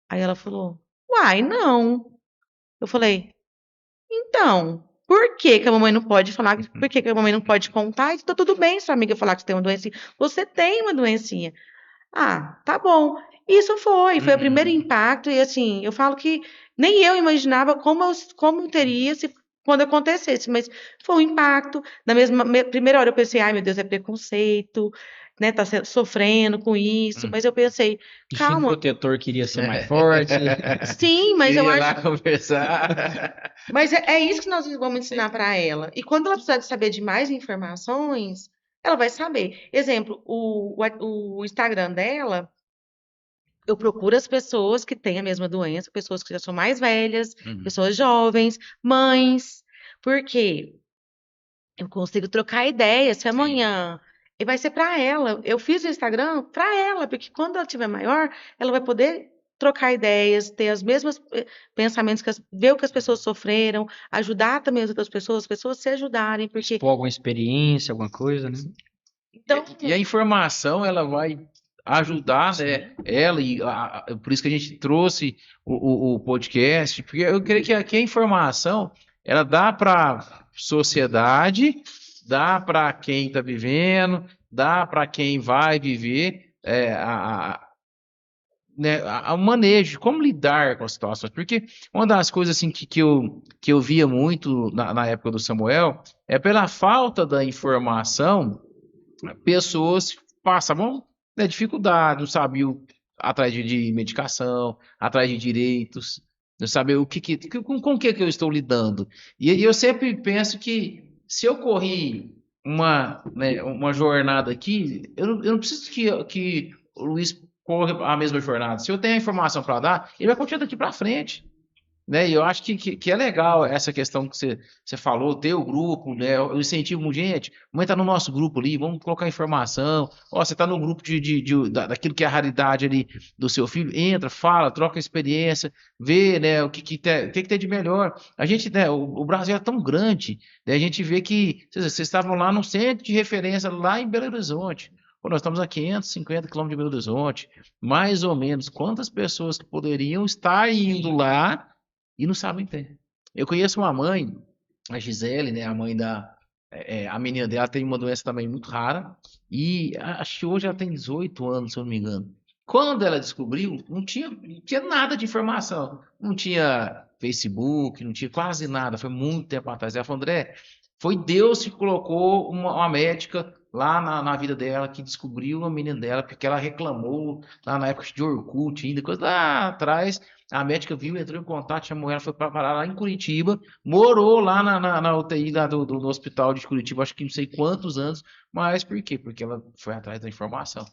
Aí ela falou, uai, não. Eu falei, então, por que que a mamãe não pode falar? Por que que a mamãe não pode contar? Tá tudo bem sua amiga falar que você tem uma doencinha. Você tem uma doencinha. Ah, tá bom. Isso foi o primeiro impacto, e assim, eu falo que nem eu imaginava como teria se quando acontecesse, mas foi um impacto. Na primeira hora eu pensei, ai meu Deus, é preconceito, né? Tá sofrendo com isso, mas eu pensei, O instinto calma, protetor queria ser mais forte. sim, mas eu Queria acho. lá conversar. Mas é isso que nós vamos ensinar para ela. E quando ela precisar de saber de mais informações, ela vai saber. Exemplo, o Instagram dela. Eu procuro as pessoas que têm a mesma doença, pessoas que já são mais velhas, pessoas jovens, mães, porque eu consigo trocar ideias. Se amanhã e vai ser para ela. Eu fiz o Instagram para ela, porque quando ela tiver maior, ela vai poder trocar ideias, ter as mesmas pensamentos, ver o que as pessoas sofreram, ajudar também as outras pessoas, as pessoas se ajudarem, porque Expor alguma experiência, alguma coisa, né? então E a informação, ela vai ajudar, né, ela, por isso que a gente trouxe o podcast, porque eu creio que aqui a informação, ela dá para sociedade, dá para quem está vivendo, dá para quem vai viver, né, o manejo, de como lidar com as situações. Porque uma das coisas assim, que eu via muito na época do Samuel é pela falta da informação, pessoas passavam, né, dificuldade, não sabiam atrás de medicação, atrás de direitos, não sabiam com o que eu estou lidando. E eu sempre penso que se eu corri uma jornada aqui, eu não preciso que o Luiz corra a mesma jornada. Se eu tenho a informação para dar, ele vai continuar daqui para frente. Né? E eu acho que é legal essa questão que você falou, ter o grupo, né? Eu incentivo muito, gente, vamos entrar no nosso grupo ali, vamos colocar informação. Ó, você está no grupo daquilo que é a raridade ali do seu filho, entra, fala, troca experiência, vê, né, o que tem de melhor. A gente, né, o Brasil é tão grande, né, a gente vê que vocês estavam lá no centro de referência, lá em Belo Horizonte. Pô, nós estamos a 550 quilômetros de Belo Horizonte, mais ou menos. Quantas pessoas que poderiam estar indo lá e não sabem ter. Eu conheço uma mãe, a Gisele, né? A mãe a menina dela tem uma doença também muito rara. E acho que hoje ela tem 18 anos, se eu não me engano. Quando ela descobriu, não tinha nada de informação. Não tinha Facebook, não tinha quase nada. Foi muito tempo atrás. Ela falou, André, Foi Deus que colocou uma médica lá na vida dela, que descobriu a menina dela, porque ela reclamou lá na época de Orkut, ainda, coisa lá atrás. A médica viu, entrou em contato, chamou ela, foi para parar lá em Curitiba, morou lá na UTI lá do hospital de Curitiba, acho que não sei quantos anos, mas por quê? Porque ela foi atrás da informação,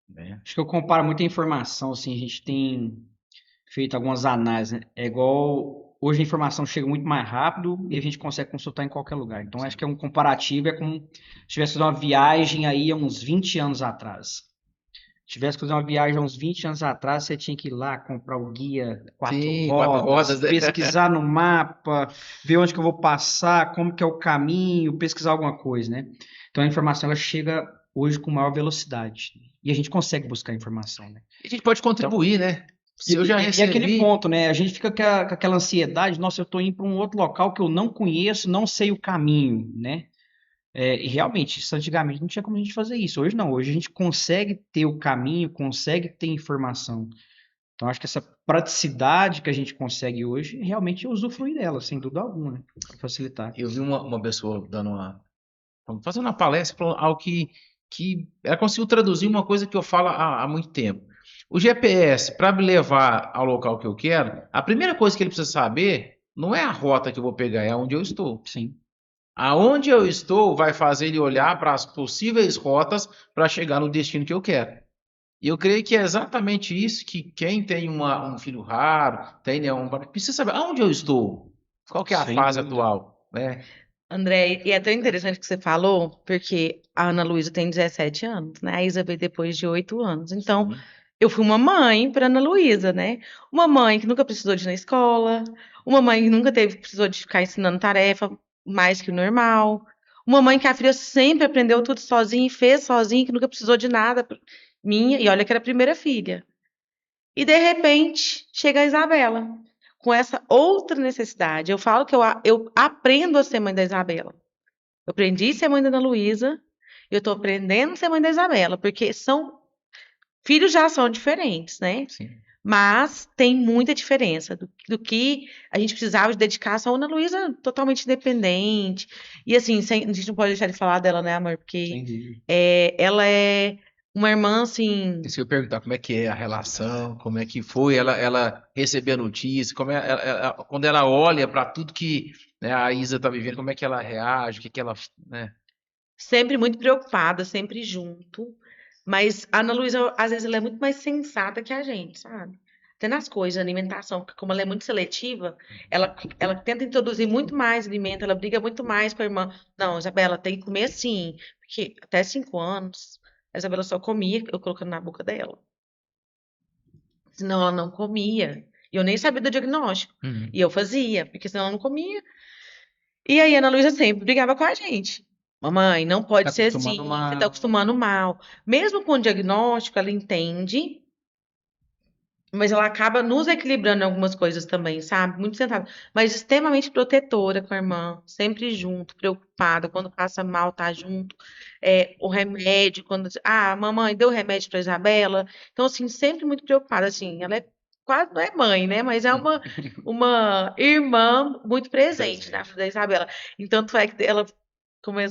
né? Acho que eu comparo muita informação, assim, a gente tem feito algumas análises, né? É igual, hoje a informação chega muito mais rápido e a gente consegue consultar em qualquer lugar. Então, acho que é um comparativo, é como se tivesse feito uma viagem aí há uns 20 anos atrás. Se tivesse que fazer uma viagem há uns 20 anos atrás, você tinha que ir lá comprar o guia, quatro Sim, quatro rodas, rodas, né? pesquisar no mapa, ver onde que eu vou passar, como que é o caminho, pesquisar alguma coisa, né? Então a informação ela chega hoje com maior velocidade. E a gente consegue buscar informação, né? A gente pode contribuir, né? Se eu já E aquele recebi. ponto, né? A gente fica com aquela ansiedade, nossa, eu estou indo para um outro local que eu não conheço, não sei o caminho, né? E realmente, isso antigamente não tinha como a gente fazer isso. Hoje não, hoje a gente consegue ter o caminho, consegue ter informação. Então, acho que essa praticidade que a gente consegue hoje, realmente usufruir dela, sem dúvida alguma, né? Para facilitar. Eu vi uma pessoa fazendo uma palestra, falando algo que ela conseguiu traduzir uma coisa que eu falo há muito tempo. O GPS, para me levar ao local que eu quero, a primeira coisa que ele precisa saber não é a rota que eu vou pegar, é onde eu estou. Sim. Aonde eu estou vai fazer ele olhar para as possíveis rotas para chegar no destino que eu quero. E eu creio que é exatamente isso que quem tem um filho raro, tem, né, precisa saber aonde eu estou, qual que é a Sem fase dúvida. atual, né? André, e é tão interessante o que você falou, porque a Ana Luísa tem 17 anos, né? A Isa veio depois de 8 anos. Então, Sim. eu fui uma mãe para Ana Luísa, né? Uma mãe que nunca precisou de ir na escola, uma mãe que nunca precisou de ficar ensinando tarefa mais que o normal, uma mãe que a filha sempre aprendeu tudo sozinha e fez sozinha, que nunca precisou de nada minha, e olha que era a primeira filha. E de repente chega a Isabela com essa outra necessidade. Eu falo que eu aprendo a ser mãe da Isabela. Eu aprendi a ser mãe da Ana Luísa, e eu estou aprendendo a ser mãe da Isabela, porque filhos já são diferentes, né? Sim. Mas tem muita diferença do que a gente precisava de dedicação. A Ana Luísa totalmente independente. E assim, a gente não pode deixar de falar dela, né, amor? Porque Sem dúvida. ela é uma irmã, assim. Se eu perguntar como é que é a relação, como é que foi ela receber a notícia, quando ela olha para tudo que, né, a Isa está vivendo, como é que ela reage, o que que ela, né? Sempre muito preocupada, sempre junto. Mas a Ana Luísa, às vezes, ela é muito mais sensata que a gente, sabe? Até nas coisas, alimentação, porque como ela é muito seletiva, ela tenta introduzir muito mais alimento, ela briga muito mais com a irmã. Não, Isabela, tem que comer assim, porque até 5 anos, a Isabela só comia eu colocando na boca dela. Senão ela não comia. E eu nem sabia do diagnóstico. Uhum. E eu fazia, porque senão ela não comia. E aí a Ana Luísa sempre brigava com a gente. Mamãe, não pode Tá ser acostumando assim, você mal. está acostumando mal. Mesmo com o diagnóstico, ela entende, mas ela acaba nos equilibrando em algumas coisas também, sabe? Muito sentada, mas extremamente protetora com a irmã, sempre junto, preocupada, quando passa mal, tá junto. O remédio, quando, mamãe, deu remédio para Isabela. Então, assim, sempre muito preocupada, assim, ela é quase, não é mãe, né? Mas é uma irmã muito presente na vida da Isabela. Então, tanto é que ela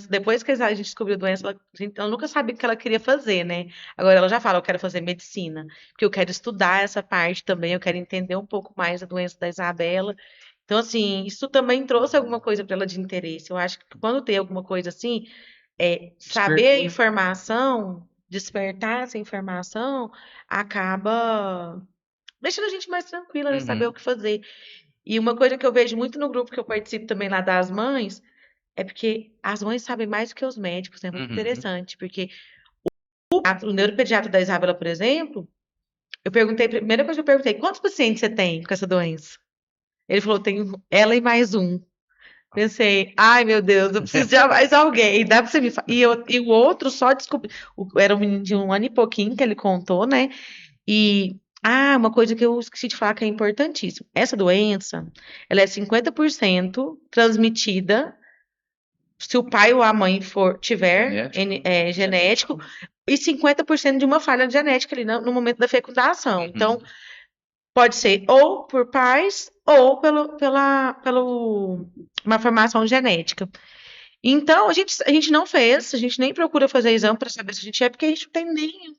depois que a gente descobriu a doença, ela nunca sabia o que ela queria fazer, né? Agora ela já fala, eu quero fazer medicina, porque eu quero estudar essa parte também, eu quero entender um pouco mais a doença da Isabela. Então, assim, isso também trouxe alguma coisa para ela de interesse. Eu acho que quando tem alguma coisa assim, saber a Despertou, né? informação, despertar essa informação, acaba deixando a gente mais tranquila, né? Saber o Uhum. que fazer. E uma coisa que eu vejo muito no grupo que eu participo também lá das mães, é porque as mães sabem mais do que os médicos, é muito Uhum. interessante, porque o neuropediatra da Isabela, por exemplo, eu perguntei, a primeira coisa que eu perguntei, quantos pacientes você tem com essa doença? Ele falou, tenho ela e mais um. Pensei, ai meu Deus, eu preciso de mais alguém, dá pra você me falar. E o outro só descobri, era um menino de 1 ano e pouquinho que ele contou, né? E, uma coisa que eu esqueci de falar que é importantíssimo. Essa doença, ela é 50% transmitida se o pai ou a mãe tiver genético, e 50% de uma falha genética ali no momento da fecundação. Então, pode ser ou por pais ou pela uma formação genética. Então, a gente não fez, a gente nem procura fazer exame para saber se a gente é, porque a gente não tem nenhum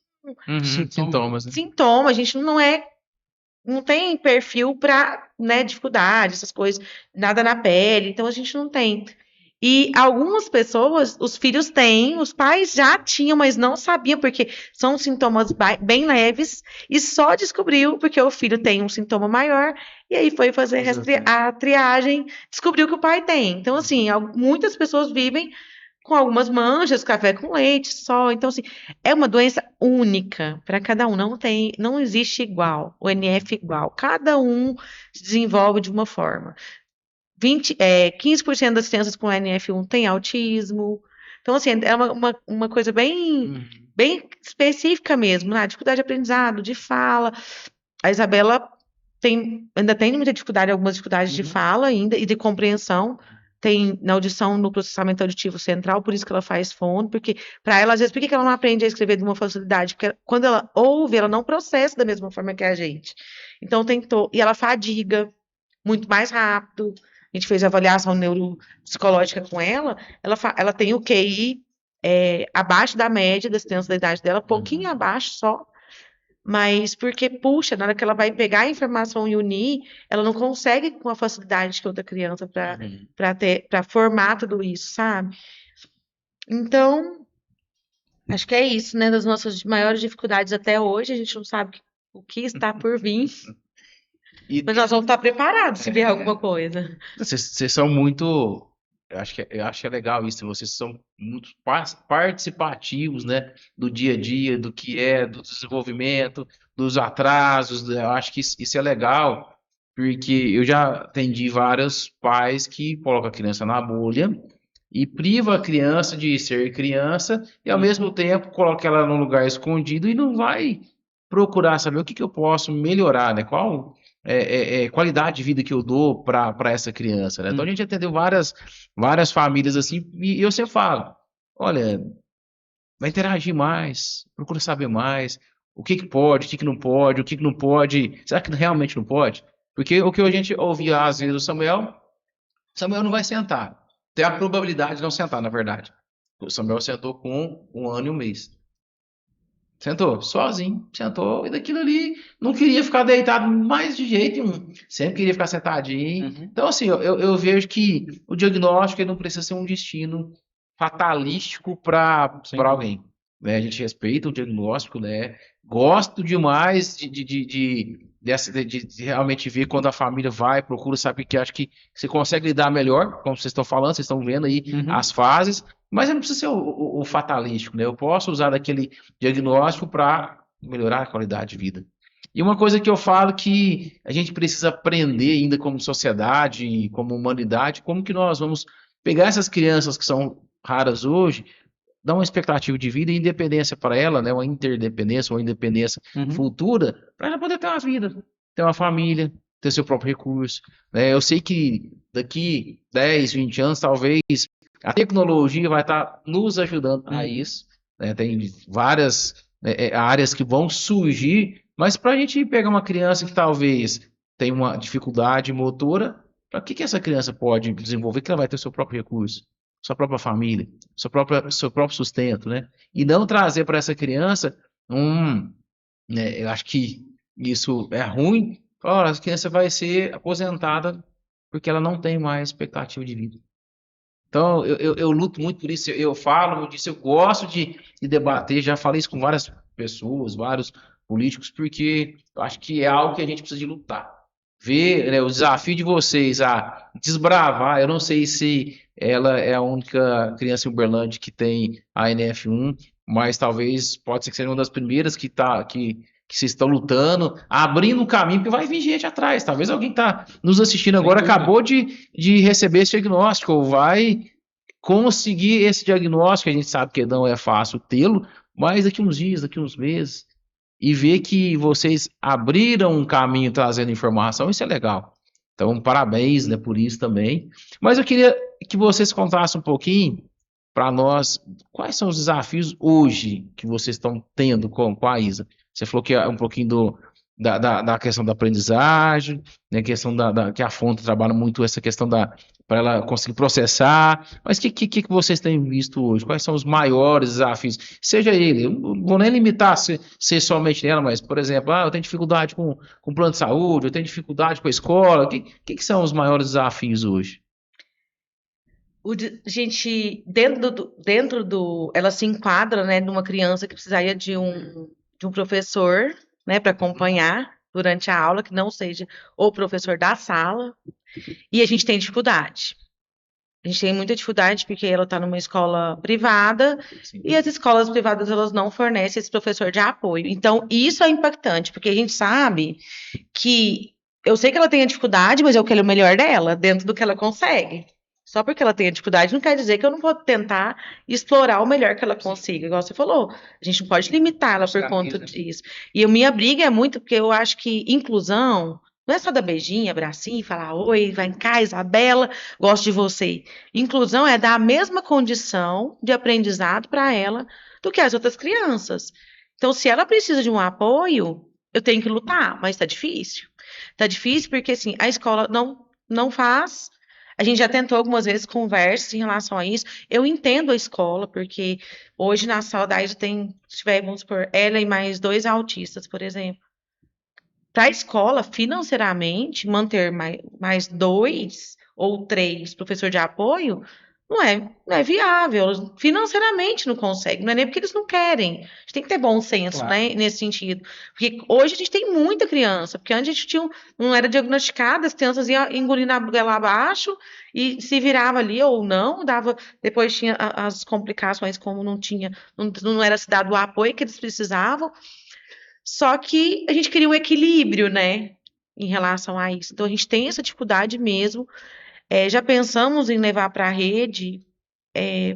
Sintomas, né? sintoma, a gente não tem perfil para, né, dificuldade, essas coisas, nada na pele, então a gente não tem. E algumas pessoas, os filhos têm, os pais já tinham, mas não sabiam, porque são sintomas bem leves, e só descobriu porque o filho tem um sintoma maior, e aí foi fazer a triagem, descobriu que o pai tem. Então, assim, muitas pessoas vivem com algumas manchas, café com leite, só. Então, assim, é uma doença única para cada um. Não existe igual, o NF igual. Cada um se desenvolve de uma forma. 15% das crianças com NF1 têm autismo. Então, assim, é uma coisa bem específica mesmo, né? Dificuldade de aprendizado, de fala. A Isabela ainda tem muita dificuldade, algumas dificuldades de fala ainda e de compreensão. Tem na audição, no processamento auditivo central, por isso que ela faz fono, porque para ela, às vezes, por que ela não aprende a escrever de uma facilidade? Porque quando ela ouve, ela não processa da mesma forma que a gente. Então, e ela fadiga muito mais rápido. A gente fez avaliação neuropsicológica com ela, ela tem o QI abaixo da média das crianças da idade dela, pouquinho abaixo só, mas porque, puxa, na hora que ela vai pegar a informação e unir, ela não consegue com a facilidade que outra criança para formar tudo isso, sabe? Então, acho que é isso, né? Das nossas maiores dificuldades até hoje, a gente não sabe o que está por vir. Mas nós vamos estar preparados se vier alguma coisa. Vocês são muito. Eu acho que é legal isso. Vocês são muito participativos, né? Do dia a dia, do que é, do desenvolvimento, dos atrasos. Eu acho que isso é legal, porque eu já atendi vários pais que colocam a criança na bolha e priva a criança de ser criança e, ao mesmo tempo, coloca ela num lugar escondido e não vai procurar saber o que eu posso melhorar, né? Qual qualidade de vida que eu dou para essa criança, né? Então a gente atendeu várias famílias assim, e eu sempre falo, olha, vai interagir mais, procura saber mais, o que pode, o que não pode, o que não pode, será que realmente não pode? Porque o que a gente ouvia às vezes do Samuel não vai sentar, tem a probabilidade de não sentar, na verdade. O Samuel sentou com 1 ano e 1 mês. Sentou, sozinho, sentou, e daquilo ali, não queria ficar deitado mais de jeito nenhum, sempre queria ficar sentadinho. Então, assim, eu vejo que o diagnóstico ele não precisa ser um destino fatalístico para alguém, né? A gente respeita o diagnóstico, né? Gosto demais de realmente ver quando a família vai, procura saber que acho que você consegue lidar melhor, como vocês estão falando, vocês estão vendo aí as fases, mas não precisa ser o fatalístico, né? Eu posso usar daquele diagnóstico para melhorar a qualidade de vida. E uma coisa que eu falo que a gente precisa aprender ainda como sociedade, como humanidade, como que nós vamos pegar essas crianças que são raras hoje, dar uma expectativa de vida e independência para ela, né? Uma interdependência, uma independência futura, para ela poder ter uma vida, ter uma família, ter seu próprio recurso, né? Eu sei que daqui 10, 20 anos, talvez, a tecnologia vai estar nos ajudando a isso, né? Tem várias áreas que vão surgir, mas para a gente pegar uma criança que talvez tenha uma dificuldade motora, para que essa criança pode desenvolver que ela vai ter seu próprio recurso, sua própria família, seu próprio sustento, né? E não trazer para essa criança eu acho que isso é ruim. Olha, a criança vai ser aposentada porque ela não tem mais expectativa de vida. Então, eu luto muito por isso, eu falo disso, eu gosto de debater, já falei isso com várias pessoas, vários políticos, porque eu acho que é algo que a gente precisa de lutar. Ver, né, o desafio de vocês a desbravar, eu não sei se ela é a única criança em Uberlândia que tem a NF1, mas talvez pode ser que seja uma das primeiras que vocês estão lutando, abrindo um caminho, porque vai vir gente atrás. Talvez alguém que está nos assistindo agora acabou de receber esse diagnóstico, ou vai conseguir esse diagnóstico. A gente sabe que não é fácil tê-lo, mas daqui uns dias, daqui uns meses, e ver que vocês abriram um caminho trazendo informação, isso é legal. Então, parabéns, né, por isso também. Mas eu queria que vocês contassem um pouquinho para nós quais são os desafios hoje que vocês estão tendo com a Isa. Você falou que é um pouquinho da questão da aprendizagem, né, questão que a fonte trabalha muito essa questão para ela conseguir processar. Mas o que vocês têm visto hoje? Quais são os maiores desafios? Seja ele, eu não vou nem limitar ser somente nela, mas, por exemplo, eu tenho dificuldade com plano de saúde, eu tenho dificuldade com a escola. O que são os maiores desafios hoje? Gente, ela se enquadra, né, numa criança que precisaria de um professor, né, para acompanhar durante a aula, que não seja o professor da sala, e a gente tem dificuldade. A gente tem muita dificuldade porque ela está numa escola privada e as escolas privadas elas não fornecem esse professor de apoio. Então, isso é impactante, porque a gente sabe que eu sei que ela tem a dificuldade, mas eu quero o melhor dela, dentro do que ela consegue. Só porque ela tem a dificuldade não quer dizer que eu não vou tentar explorar o melhor que ela consiga, igual você falou. A gente não pode limitá-la por conta disso. E a minha briga é muito porque eu acho que inclusão não é só dar beijinho, abracinho, falar oi, vai cá, Isabela, gosto de você. Inclusão é dar a mesma condição de aprendizado para ela do que as outras crianças. Então, se ela precisa de um apoio, eu tenho que lutar, mas está difícil. Está difícil porque assim, a escola não faz. A gente já tentou algumas vezes conversas em relação a isso. Eu entendo a escola, porque hoje na sala da ISO tem, se tiver, vamos supor, ela e mais 2 autistas, por exemplo. Para a escola, financeiramente, manter mais 2 ou 3 professores de apoio não é viável. Financeiramente não consegue. Não é nem porque eles não querem. A gente tem que ter bom senso, Claro. né, nesse sentido. Porque hoje a gente tem muita criança. Porque antes a gente não era diagnosticada, as crianças iam engolindo a goela abaixo e se virava ali ou não. Depois tinha as complicações, como não era se dado o apoio que eles precisavam. Só que a gente queria um equilíbrio, né, em relação a isso. Então, a gente tem essa dificuldade mesmo. Já pensamos em levar para a rede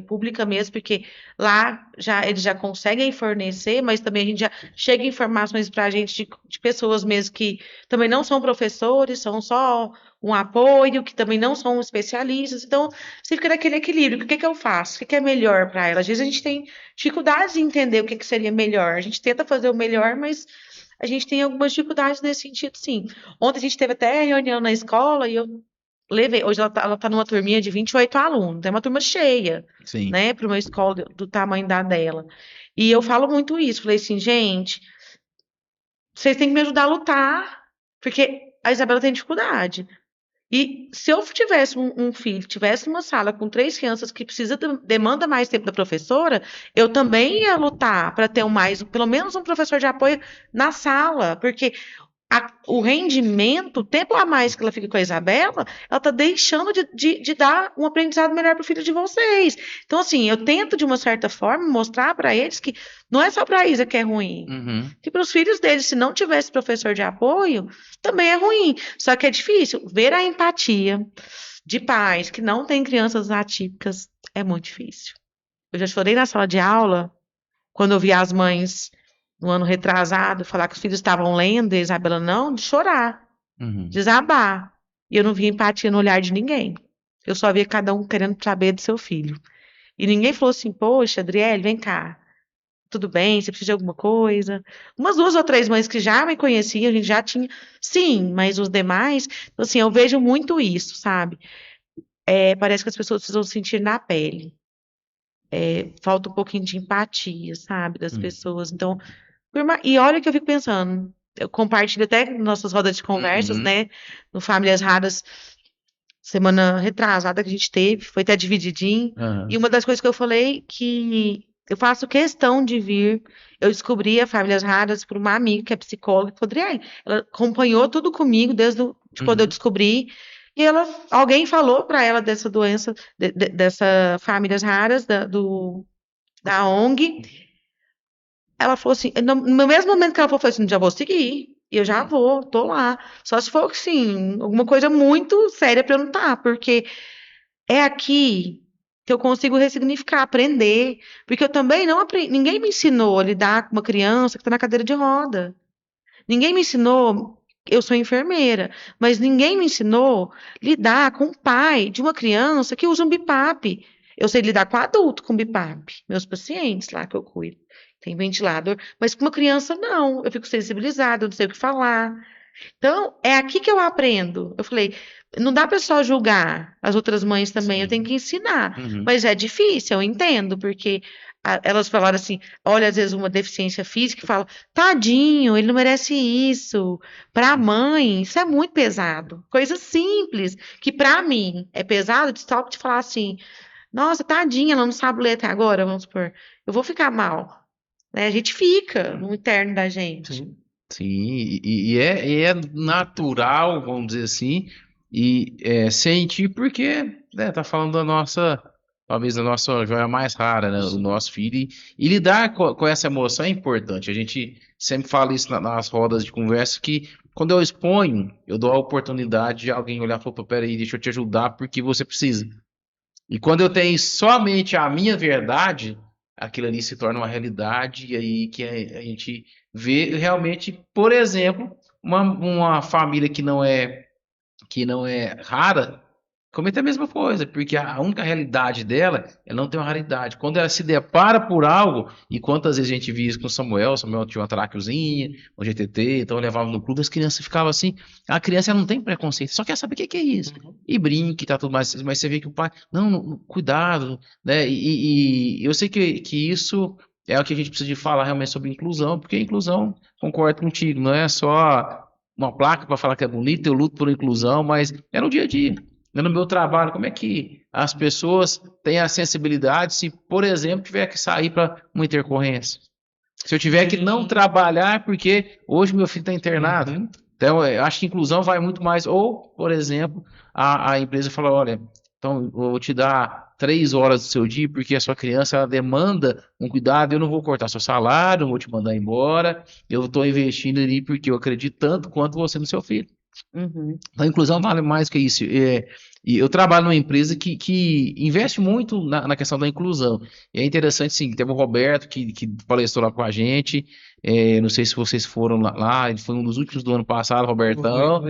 pública mesmo, porque lá eles já conseguem fornecer, mas também a gente já chega informações para a gente de pessoas mesmo que também não são professores, são só um apoio, que também não são especialistas. Então, você fica naquele equilíbrio. O que eu faço? O que é melhor para ela? Às vezes a gente tem dificuldades de entender o que seria melhor. A gente tenta fazer o melhor, mas a gente tem algumas dificuldades nesse sentido, sim. Ontem a gente teve até reunião na escola e eu levei. Hoje ela tá numa turminha de 28 alunos, é uma turma cheia, Sim. né, para uma escola do tamanho dela. E eu falo muito isso, falei assim, gente, vocês têm que me ajudar a lutar, porque a Isabela tem dificuldade. E se eu tivesse um filho, tivesse uma sala com 3 crianças que demanda mais tempo da professora, eu também ia lutar para ter pelo menos um professor de apoio na sala, porque o rendimento, o tempo a mais que ela fica com a Isabela, ela está deixando de dar um aprendizado melhor para o filho de vocês. Então, assim, eu tento, de uma certa forma, mostrar para eles que não é só para a Isa que é ruim. Uhum. Que para os filhos deles, se não tivesse professor de apoio, também é ruim. Só que é difícil. Ver a empatia de pais que não têm crianças atípicas é muito difícil. Eu já chorei na sala de aula quando eu vi as mães no ano retrasado, falar que os filhos estavam lendo, e a Isabela não, de chorar, desabar. E eu não via empatia no olhar de ninguém. Eu só via cada um querendo saber do seu filho. E ninguém falou assim, poxa, Adriele, vem cá. Tudo bem, você precisa de alguma coisa? Umas 2 ou 3 mães que já me conheciam, a gente já tinha. Sim, mas os demais, assim, eu vejo muito isso, sabe? Parece que as pessoas precisam sentir na pele. Falta um pouquinho de empatia, sabe, das pessoas. Então, e olha que eu fico pensando, eu compartilho até nossas rodas de conversas, né, no Famílias Raras, semana retrasada que a gente teve, foi até divididinho, e uma das coisas que eu falei que eu faço questão de vir, eu descobri a Famílias Raras por uma amiga que é psicóloga, ela acompanhou tudo comigo desde quando eu descobri, e alguém falou para ela dessa doença, dessa Famílias Raras, da ONG. Ela falou assim, no mesmo momento que ela falou assim, já vou seguir, eu já vou, tô lá. Só se for, assim, alguma coisa muito séria para eu não estar, porque é aqui que eu consigo ressignificar, aprender, porque eu também não aprendi, ninguém me ensinou a lidar com uma criança que está na cadeira de roda. Ninguém me ensinou, eu sou enfermeira, mas ninguém me ensinou a lidar com o pai de uma criança que usa um BIPAP. Eu sei lidar com adulto com BIPAP, meus pacientes lá que eu cuido. tem ventilador, mas com uma criança não, eu fico sensibilizada, eu não sei o que falar. Então, é aqui que eu aprendo. Eu falei, não dá para só julgar as outras mães também, eu tenho que ensinar. Mas é difícil, eu entendo, porque elas falaram assim, olha, às vezes uma deficiência física e fala, tadinho, ele não merece isso. Para a mãe, isso é muito pesado. Coisa simples, que para mim é pesado, de só te falar assim, nossa, tadinha, ela não sabe ler até agora, vamos supor. Eu vou ficar mal, né? A gente fica no interno da gente. Sim, e é natural, vamos dizer assim, e sentir porque tá falando da nossa, talvez da nossa joia mais rara, né, o nosso filho, e lidar com essa emoção é importante. A gente sempre fala isso nas rodas de conversa, que quando eu exponho, eu dou a oportunidade de alguém olhar e falar, peraí, deixa eu te ajudar porque você precisa. E quando eu tenho somente a minha verdade, aquilo ali se torna uma realidade, e aí que a gente vê realmente, por exemplo, uma família que não é rara, comete a mesma coisa, porque a única realidade dela, ela não tem uma raridade. Quando ela se depara por algo, e quantas vezes a gente viu isso com o Samuel tinha uma traqueozinha, um GTT, então eu levava no clube, as crianças ficavam assim, a criança ela não tem preconceito, só quer saber o que é isso. E brinca e tá tudo mais, mas você vê que o pai, não, cuidado, né? E eu sei que isso é o que a gente precisa de falar realmente sobre inclusão, porque a inclusão, concordo contigo, não é só uma placa para falar que é bonito, eu luto por inclusão, mas é no dia a dia. No meu trabalho, como é que as pessoas têm a sensibilidade se, por exemplo, tiver que sair para uma intercorrência? Se eu tiver que não trabalhar porque hoje meu filho está internado. Então, eu acho que inclusão vai muito mais. Ou, por exemplo, a empresa fala, olha, então eu vou te dar 3 horas do seu dia porque a sua criança ela demanda um cuidado, eu não vou cortar seu salário, não vou te mandar embora, eu estou investindo ali porque eu acredito tanto quanto você no seu filho. A inclusão vale mais que isso. E eu trabalho numa empresa que investe muito na questão da inclusão. E é interessante, sim, teve o Roberto que palestrou lá com a gente. Não sei se vocês foram lá, ele foi um dos últimos do ano passado, Robertão.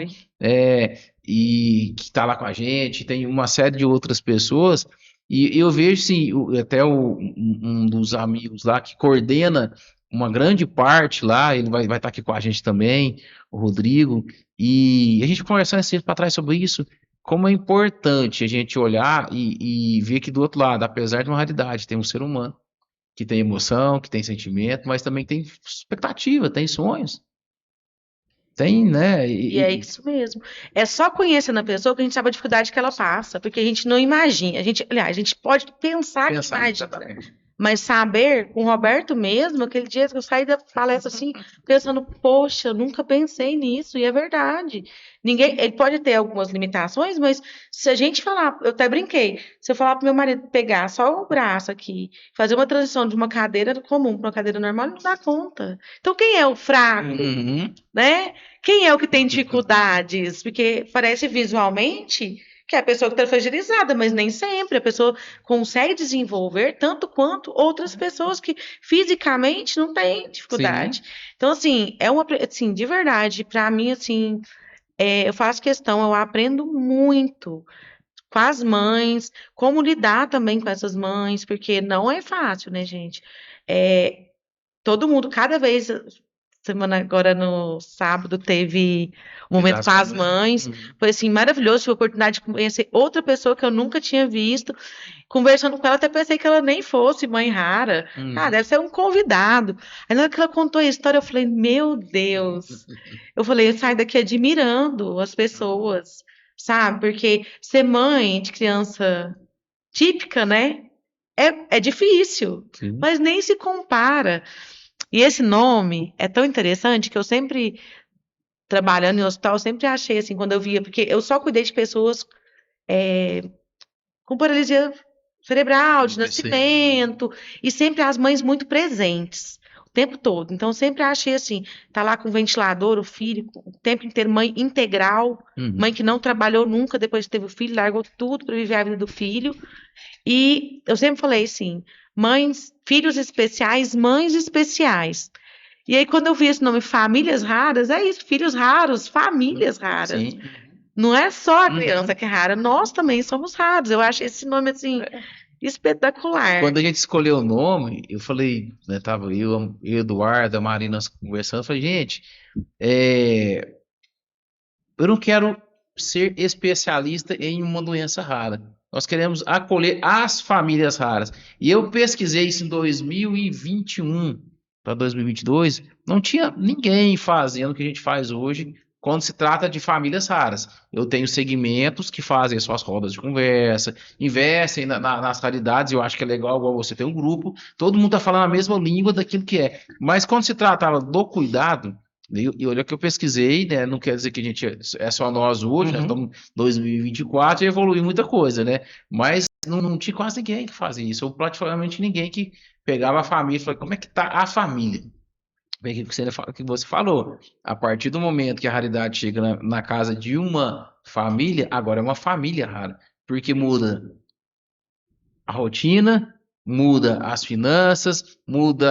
E que está lá com a gente. Tem uma série de outras pessoas. E eu vejo, sim, até um dos amigos lá que coordena uma grande parte lá, ele vai estar aqui com a gente também, o Rodrigo. E a gente conversando assim para trás sobre isso, como é importante a gente olhar e ver que do outro lado, apesar de uma raridade, tem um ser humano que tem emoção, que tem sentimento, mas também tem expectativa, tem sonhos. Tem, né? E é isso mesmo. É só conhecendo a pessoa que a gente sabe a dificuldade que ela passa, porque a gente não imagina. Aliás, a gente pode pensar que imagina. Exatamente. Mas saber, com o Roberto mesmo, aquele dia que eu saí da palestra assim, pensando, poxa, eu nunca pensei nisso, e é verdade. Ele pode ter algumas limitações, mas se a gente falar, eu até brinquei, se eu falar pro meu marido pegar só o braço aqui, fazer uma transição de uma cadeira comum para uma cadeira normal, ele não dá conta. Então, quem é o fraco, né? Quem é o que tem dificuldades? Porque parece visualmente que é a pessoa que está fragilizada, mas nem sempre a pessoa consegue desenvolver tanto quanto outras pessoas que fisicamente não têm dificuldade. Sim. Então, assim, assim, de verdade, para mim, assim, eu faço questão, eu aprendo muito com as mães, como lidar também com essas mães, porque não é fácil, né, gente? Todo mundo, cada vez... Semana agora no sábado teve um momento com as mães, foi assim maravilhoso, tive a oportunidade de conhecer outra pessoa que eu nunca tinha visto, conversando com ela até pensei que ela nem fosse mãe rara, deve ser um convidado. Aí na hora que ela contou a história eu falei, meu Deus, eu falei, eu saio daqui admirando as pessoas, sabe, porque ser mãe de criança típica, né, é difícil, mas nem se compara. E esse nome é tão interessante que eu sempre, trabalhando em hospital, sempre achei assim, quando eu via, porque eu só cuidei de pessoas com paralisia cerebral, de nascimento, e sempre as mães muito presentes, o tempo todo. Então, eu sempre achei assim, tá lá com o ventilador, o filho, o tempo inteiro, mãe integral, mãe que não trabalhou nunca depois que teve o filho, largou tudo para viver a vida do filho. E eu sempre falei assim, filhos especiais, mães especiais. E aí, quando eu vi esse nome, famílias raras, é isso, filhos raros, famílias raras. Não é só a criança que é rara, nós também somos raros. Eu acho esse nome, assim, espetacular. Quando a gente escolheu o nome, eu falei, né, tava eu, Eduardo, a Marina conversando, eu falei, gente, eu não quero ser especialista em uma doença rara. Nós queremos acolher as famílias raras. E eu pesquisei isso em 2021 para 2022. Não tinha ninguém fazendo o que a gente faz hoje quando se trata de famílias raras. Eu tenho segmentos que fazem suas rodas de conversa, investem nas raridades. Eu acho que é legal, igual você tem um grupo. Todo mundo está falando a mesma língua daquilo que é. Mas quando se tratava do cuidado, e olha que eu pesquisei, né? Não quer dizer que a gente é só nós hoje, nós estamos em 2024 e evoluiu muita coisa, né? Mas não tinha quase ninguém que fazia isso, ou praticamente ninguém que pegava a família e falava, como é que tá a família? Bem, que você falou, a partir do momento que a raridade chega na casa de uma família, agora é uma família rara, porque muda a rotina, muda as finanças, muda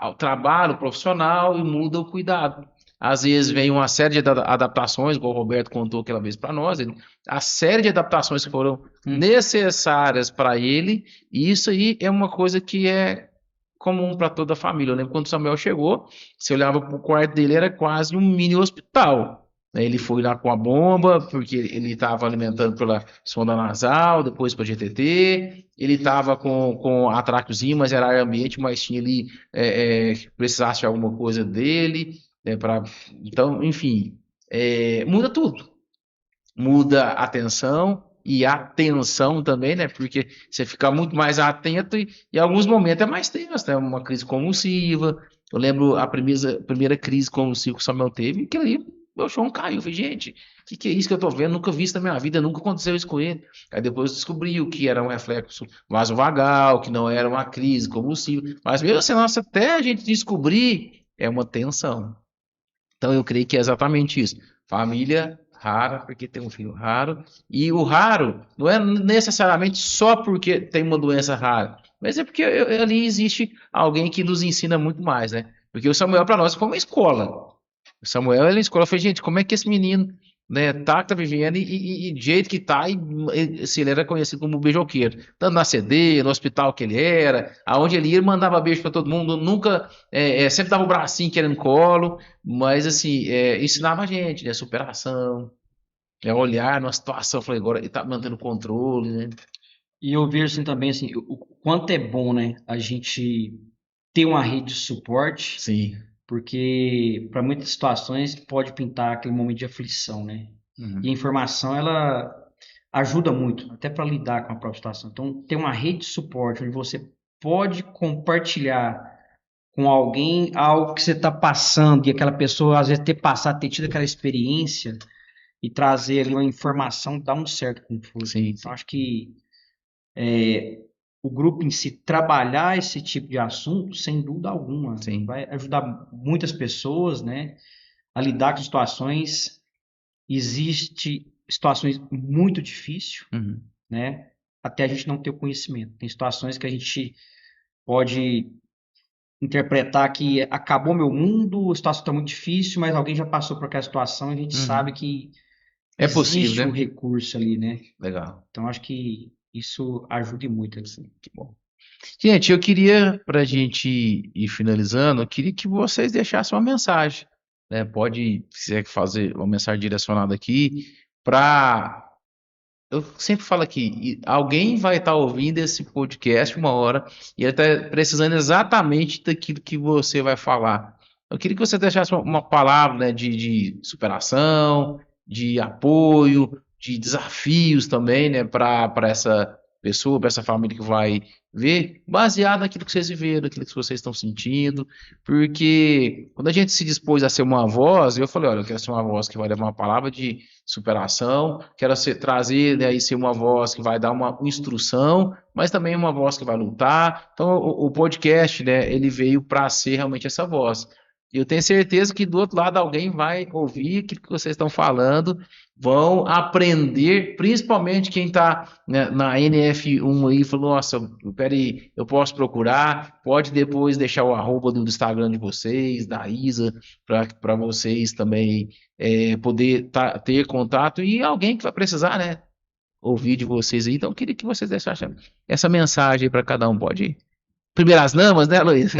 o trabalho profissional e muda o cuidado. Às vezes vem uma série de adaptações, igual o Roberto contou aquela vez para nós, a série de adaptações que foram necessárias para ele, e isso aí é uma coisa que é comum para toda a família. Eu lembro quando o Samuel chegou, você olhava para o quarto dele, era quase um mini hospital. Ele foi lá com a bomba, porque ele estava alimentando pela sonda nasal, depois para GTT. Ele estava com atraquiozinho, mas era ar ambiente, mas tinha ali que precisasse de alguma coisa dele. Então, enfim, muda tudo. Muda a atenção e a atenção também, né? Porque você fica muito mais atento e em alguns momentos é mais tenso, né? Uma crise convulsiva. Eu lembro a primeira crise convulsiva que o Samuel teve, que ali meu chão caiu. Eu falei, gente, o que é isso que eu tô vendo? Nunca vi isso na minha vida, nunca aconteceu isso com ele. Aí depois descobriu que era um reflexo vasovagal, que não era uma crise convulsiva. Mas mesmo assim, nossa, até a gente descobrir, é uma tensão. Então eu creio que é exatamente isso. Família rara, porque tem um filho raro. E o raro não é necessariamente só porque tem uma doença rara, mas é porque ali existe alguém que nos ensina muito mais, né? Porque o Samuel para nós foi uma escola. O Samuel, ele na escola, eu falei, gente, como é que esse menino, né, tá vivendo e do jeito que tá, se ele era conhecido como beijoqueiro, tanto na CD, no hospital que ele era, aonde ele ia, ele mandava beijo para todo mundo, nunca, sempre dava o bracinho querendo colo, mas assim, ensinava a gente, né, superação, olhar numa situação, eu falei, agora ele tá mantendo controle, né? E eu vejo assim também assim, o quanto é bom, né, a gente ter uma rede de suporte, Sim. porque para muitas situações pode pintar aquele momento de aflição, né? Uhum. E a informação ela ajuda muito, até para lidar com a própria situação. Então, ter uma rede de suporte onde você pode compartilhar com alguém algo que você está passando e aquela pessoa às vezes ter tido aquela experiência e trazer ali uma informação dá um certo conforto. Sim. Então, acho que o grupo em si trabalhar esse tipo de assunto, sem dúvida alguma, Sim. vai ajudar muitas pessoas, né, a lidar com situações. Existe situações muito difíceis, Uhum. né, até a gente não ter o conhecimento. Tem situações que a gente pode interpretar que acabou meu mundo, a situação está muito difícil, mas alguém já passou por aquela situação e a gente sabe que É possível, existe né? um recurso ali, né? Legal. Então, acho que isso ajuda muito. Assim. Que bom. Gente, eu queria, para a gente ir finalizando, eu queria que vocês deixassem uma mensagem, né? Pode, se quiser fazer uma mensagem direcionada aqui, para. Eu sempre falo aqui, alguém vai estar ouvindo esse podcast uma hora e ele está precisando exatamente daquilo que você vai falar. Eu queria que você deixasse uma palavra, né, de superação, de apoio, de desafios também, né, para essa pessoa, para essa família que vai ver, baseado naquilo que vocês viveram, naquilo que vocês estão sentindo, porque quando a gente se dispôs a ser uma voz, eu falei, olha, eu quero ser uma voz que vai levar uma palavra de superação, quero trazer, né, ser uma voz que vai dar uma instrução, mas também uma voz que vai lutar. Então, o podcast, né, ele veio para ser realmente essa voz. E eu tenho certeza que do outro lado alguém vai ouvir aquilo que vocês estão falando, vão aprender, principalmente quem está, né, na NF1 aí, falou, nossa, peraí, eu posso procurar, pode depois deixar o arroba do Instagram de vocês, da Isa, para vocês também poder ter contato e alguém que vai precisar, né? ouvir de vocês aí. Então, eu queria que vocês deixassem essa mensagem para cada um. Pode ir? Primeiras damas, né, Luiz?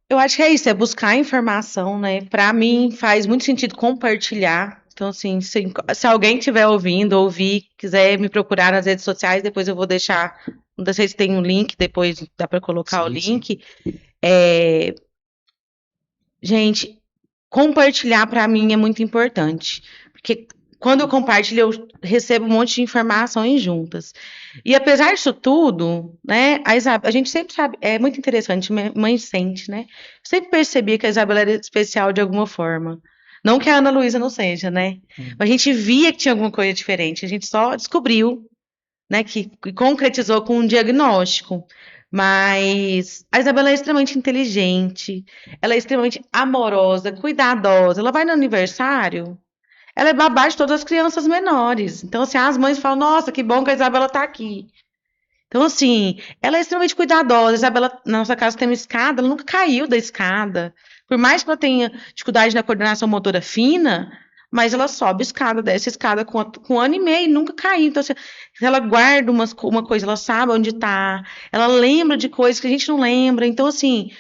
Eu acho que é isso, é buscar informação, né? Para mim faz muito sentido compartilhar. Então, assim, se alguém estiver ouvindo, ouvir, quiser me procurar nas redes sociais, depois eu vou deixar. Não sei se tem um link, depois dá para colocar o link. Gente, compartilhar para mim é muito importante, porque quando eu compartilho, eu recebo um monte de informações juntas. E apesar disso tudo, né, a gente sempre sabe, é muito interessante, mãe sente, né? Sempre percebia que a Isabela era especial de alguma forma. Não que a Ana Luísa não seja, né? Mas a gente via que tinha alguma coisa diferente, a gente só descobriu, né, que concretizou com um diagnóstico. Mas a Isabela é extremamente inteligente, ela é extremamente amorosa, cuidadosa. Ela vai no aniversário, ela é babá de todas as crianças menores. Então, assim, as mães falam: nossa, que bom que a Isabela tá aqui. Então, assim, ela é extremamente cuidadosa. A Isabela, na nossa casa tem uma escada, ela nunca caiu da escada. Por mais que ela tenha dificuldade na coordenação motora fina, mas ela sobe escada, desce escada com 1 ano e meio e nunca caiu. Então, assim, ela guarda uma coisa, ela sabe onde tá, ela lembra de coisas que a gente não lembra. Então, assim,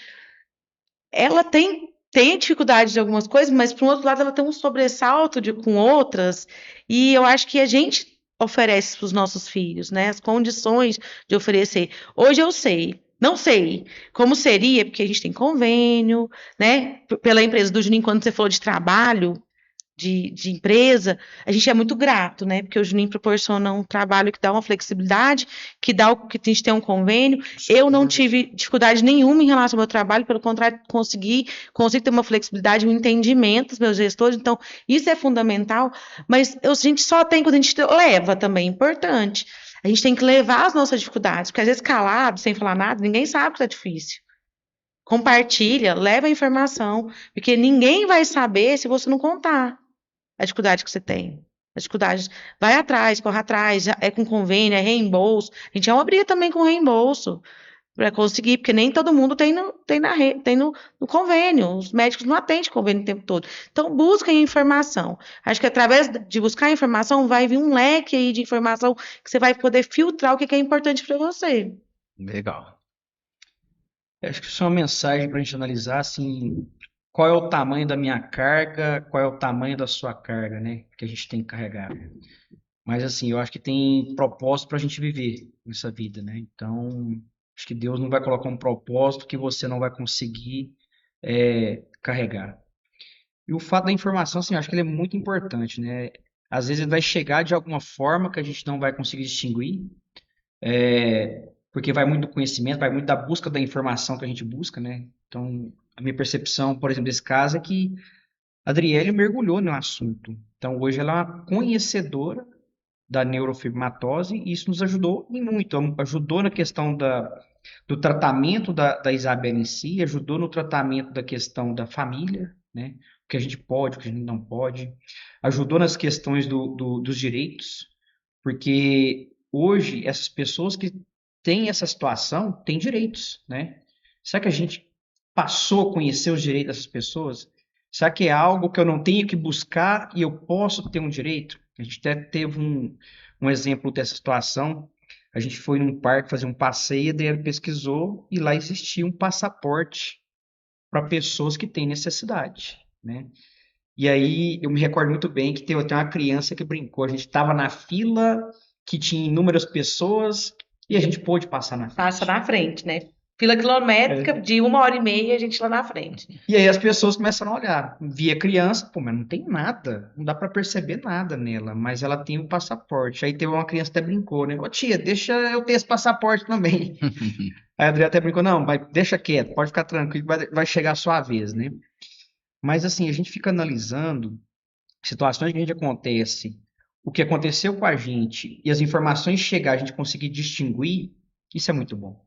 ela tem dificuldade de algumas coisas, mas, por um outro lado, ela tem um sobressalto com outras. E eu acho que a gente oferece para os nossos filhos, né? As condições de oferecer. Hoje eu sei. Não sei como seria, porque a gente tem convênio, né? Pela empresa do Juninho, quando você falou de trabalho, de empresa, a gente é muito grato, né? Porque o Juninho proporciona um trabalho que dá uma flexibilidade, que a gente tem um convênio. Eu não tive dificuldade nenhuma em relação ao meu trabalho, pelo contrário, consigo ter uma flexibilidade, um entendimento dos meus gestores, então isso é fundamental, mas a gente só tem quando a gente leva também, é importante. A gente tem que levar as nossas dificuldades, porque às vezes calado, sem falar nada, ninguém sabe que está difícil. Compartilha, leva a informação, porque ninguém vai saber se você não contar a dificuldade que você tem. A dificuldade, vai atrás, corre atrás, é com convênio, é reembolso. A gente é uma briga também com reembolso para conseguir, porque nem todo mundo tem no convênio. Os médicos não atendem convênio o tempo todo. Então, busquem informação. Acho que através de buscar informação vai vir um leque aí de informação que você vai poder filtrar o que é importante para você. Legal. Acho que isso é uma mensagem para a gente analisar, assim, qual é o tamanho da minha carga, qual é o tamanho da sua carga, né? Que a gente tem que carregar. Mas, assim, eu acho que tem propósito para a gente viver nessa vida, né? Então, acho que Deus não vai colocar um propósito que você não vai conseguir carregar. E o fato da informação, assim, eu acho que ele é muito importante, né? Às vezes ele vai chegar de alguma forma que a gente não vai conseguir distinguir, porque vai muito do conhecimento, vai muito da busca da informação que a gente busca, né? Então, a minha percepção, por exemplo, desse caso é que a Adriele mergulhou no assunto. Então, hoje ela é uma conhecedora da neurofibromatose e isso nos ajudou e muito. Ajudou na questão do tratamento da Isabela em si, ajudou no tratamento da questão da família, né? O que a gente pode, o que a gente não pode. Ajudou nas questões dos direitos, porque hoje essas pessoas que têm essa situação têm direitos, né? Será que a gente passou a conhecer os direitos dessas pessoas? Será que é algo que eu não tenho que buscar e eu posso ter um direito? A gente até teve um exemplo dessa situação. A gente foi num parque fazer um passeio, daí ele pesquisou e lá existia um passaporte para pessoas que têm necessidade, né? E aí eu me recordo muito bem que teve até uma criança que brincou. A gente estava na fila que tinha inúmeras pessoas e a gente pôde passar na frente. Passa na frente, né? Fila quilométrica de 1 hora e meia, a gente lá na frente. E aí as pessoas começaram a olhar. Via criança, pô, mas não tem nada. Não dá para perceber nada nela. Mas ela tem o passaporte. Aí teve uma criança que até brincou, né? Ô tia, deixa eu ter esse passaporte também. Aí a Adriana até brincou, não, deixa quieto, pode ficar tranquilo, vai chegar a sua vez, né? Mas assim, a gente fica analisando situações que a gente acontece, o que aconteceu com a gente e as informações chegar, a gente conseguir distinguir, isso é muito bom,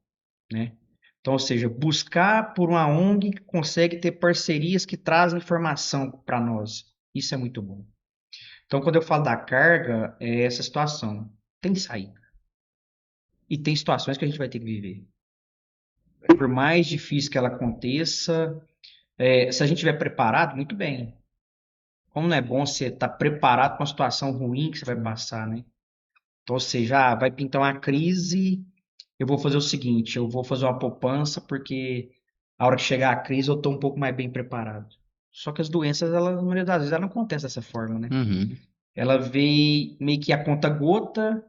né? Então, ou seja, buscar por uma ONG que consegue ter parcerias que trazem informação para nós, isso é muito bom. Então, quando eu falo da carga, é essa situação. Tem saída. E tem situações que a gente vai ter que viver. Por mais difícil que ela aconteça, se a gente estiver preparado, muito bem. como não é bom você estar preparado para uma situação ruim que você vai passar, né? Então, ou seja, vai pintar uma crise, eu vou fazer o seguinte, eu vou fazer uma poupança porque a hora que chegar a crise eu estou um pouco mais bem preparado. Só que as doenças, elas, na maioria das vezes, ela não acontece dessa forma, né? Uhum. Ela vem meio que a conta gota,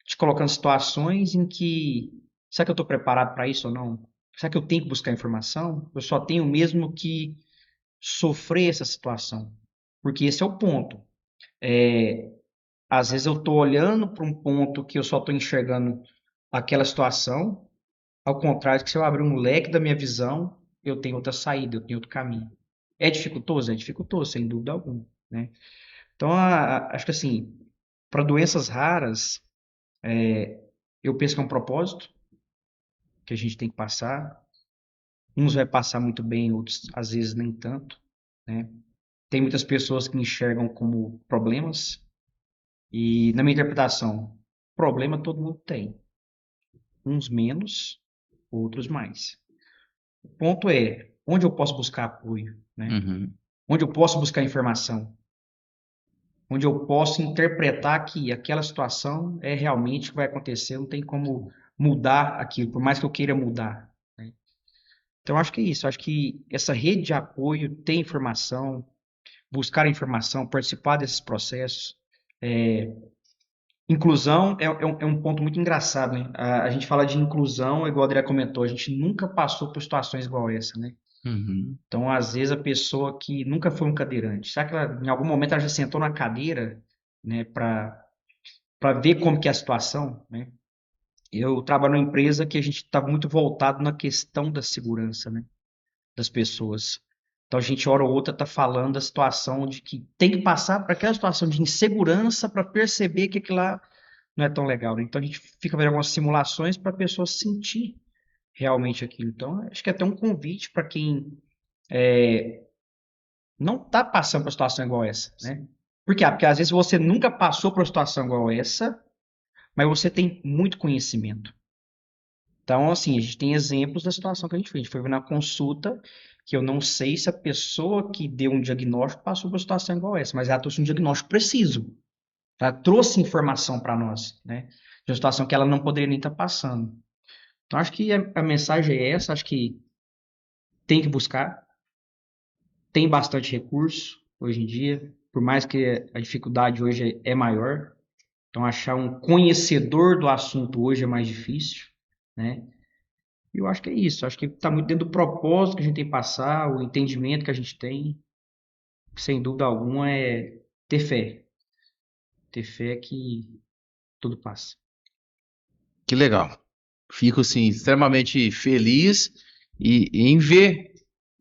te colocando em situações em que, será que eu estou preparado para isso ou não? Será que eu tenho que buscar informação? Eu só tenho mesmo que sofrer essa situação. Porque esse é o ponto. Às vezes eu estou olhando para um ponto que eu só estou enxergando aquela situação, ao contrário que se eu abrir um leque da minha visão, eu tenho outra saída, eu tenho outro caminho. É dificultoso? É dificultoso, sem dúvida alguma, né? Então, acho que assim, para doenças raras, eu penso que é um propósito que a gente tem que passar. Uns vai passar muito bem, outros às vezes nem tanto, né? Tem muitas pessoas que enxergam como problemas e, na minha interpretação, problema todo mundo tem. Uns menos, outros mais. O ponto é, onde eu posso buscar apoio, né? Uhum. Onde eu posso buscar informação? Onde eu posso interpretar que aquela situação é realmente o que vai acontecer, não tem como mudar aquilo, por mais que eu queira mudar, né? Então, acho que é isso. Acho que essa rede de apoio, ter informação, buscar informação, participar desses processos. Inclusão é um ponto muito engraçado, né? A gente fala de inclusão, igual o André comentou, a gente nunca passou por situações igual essa, né? Uhum. Então, às vezes, a pessoa que nunca foi um cadeirante, será que ela, em algum momento ela já sentou na cadeira, né, para ver como que é a situação, né? Eu trabalho numa empresa que a gente está muito voltado na questão da segurança, né, das pessoas. Então, a gente, hora ou outra, está falando da situação de que tem que passar para aquela situação de insegurança para perceber que aquilo lá não é tão legal, né? Então, a gente fica vendo algumas simulações para a pessoa sentir realmente aquilo. Então, acho que é até um convite para quem não está passando por uma situação igual essa, né? Por quê? Porque às vezes você nunca passou por uma situação igual essa, mas você tem muito conhecimento. Então, assim, a gente tem exemplos da situação que a gente fez. A gente foi ver na consulta que eu não sei se a pessoa que deu um diagnóstico passou por uma situação igual essa, mas ela trouxe um diagnóstico preciso. Ela trouxe informação para nós, né? De uma situação que ela não poderia nem estar passando. Então, acho que a mensagem é essa. Acho que tem que buscar. Tem bastante recurso hoje em dia, por mais que a dificuldade hoje é maior. Então, achar um conhecedor do assunto hoje é mais difícil, né? E eu acho que é isso. Acho que está muito dentro do propósito que a gente tem que passar, o entendimento que a gente tem. Sem dúvida alguma, é ter fé. Ter fé que tudo passa. Que legal. Fico assim, extremamente feliz em ver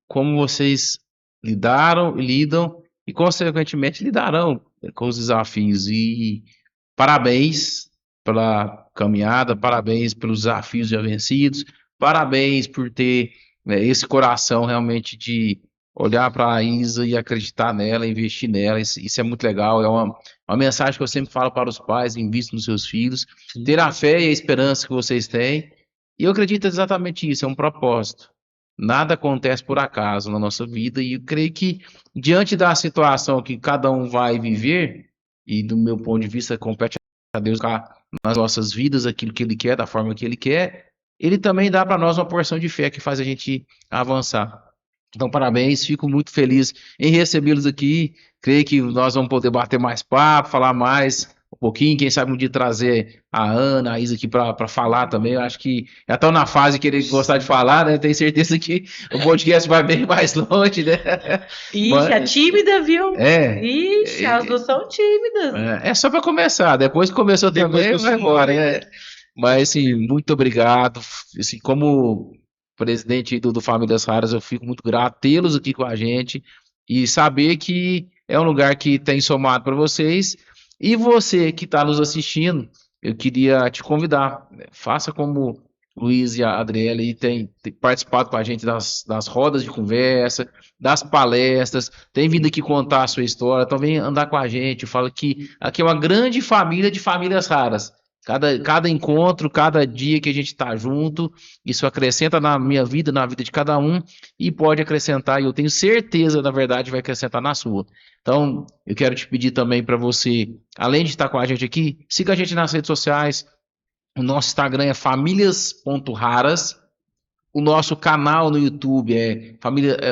como vocês lidaram, lidam e, consequentemente, lidarão com os desafios. E parabéns pela caminhada, parabéns pelos desafios já vencidos, parabéns por ter esse coração realmente de olhar para a Isa e acreditar nela, investir nela. Isso é muito legal. É uma mensagem que eu sempre falo para os pais: invistam nos seus filhos, ter a fé e a esperança que vocês têm. E eu acredito exatamente isso, é um propósito. Nada acontece por acaso na nossa vida, e eu creio que, diante da situação que cada um vai viver, e do meu ponto de vista, compete a Deus colocar nas nossas vidas aquilo que Ele quer, da forma que Ele quer, Ele também dá para nós uma porção de fé que faz a gente avançar. Então, parabéns, fico muito feliz em recebê-los aqui. Creio que nós vamos poder bater mais papo, falar mais um pouquinho, quem sabe um dia trazer a Ana, a Isa aqui para falar também. Eu acho que já estão na fase de querer gostar de falar, né? Tenho certeza que o podcast vai bem mais longe, né? Ixi, é tímida, viu? É. Ixi, as duas são tímidas. É só para começar, depois que começou também, vai embora, né? Mas, assim, muito obrigado. Assim, como presidente do Famílias Raras, eu fico muito grato tê-los aqui com a gente e saber que é um lugar que tem somado para vocês. E você que está nos assistindo, eu queria te convidar, né? Faça como o Luiz e a Adriele tem participado com a gente das rodas de conversa, das palestras, tem vindo aqui contar a sua história, então vem andar com a gente. Fala que aqui é uma grande família de famílias raras. Cada encontro, cada dia que a gente está junto, isso acrescenta na minha vida, na vida de cada um, e pode acrescentar, e eu tenho certeza, na verdade, vai acrescentar na sua. Então, eu quero te pedir também para você, além de estar com a gente aqui, siga a gente nas redes sociais. O nosso Instagram é famílias.raras. O nosso canal no YouTube é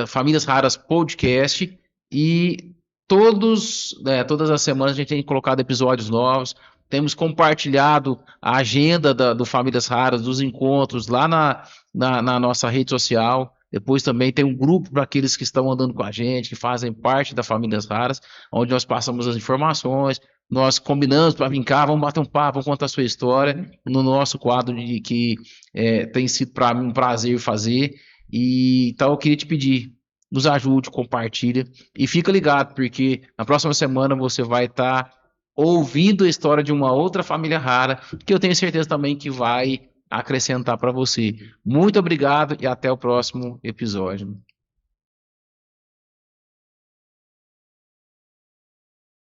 Famílias Raras Podcast. E todas as semanas a gente tem colocado episódios novos. Temos compartilhado a agenda do Famílias Raras, dos encontros lá na nossa rede social. Depois também tem um grupo para aqueles que estão andando com a gente, que fazem parte da Famílias Raras, onde nós passamos as informações, nós combinamos para vir cá, vamos bater um papo, vamos contar a sua história, no nosso quadro que tem sido para mim um prazer fazer. E então eu queria te pedir, nos ajude, compartilha e fica ligado, porque na próxima semana você vai estar ouvindo a história de uma outra família rara, que eu tenho certeza também que vai acrescentar para você. Muito obrigado e até o próximo episódio.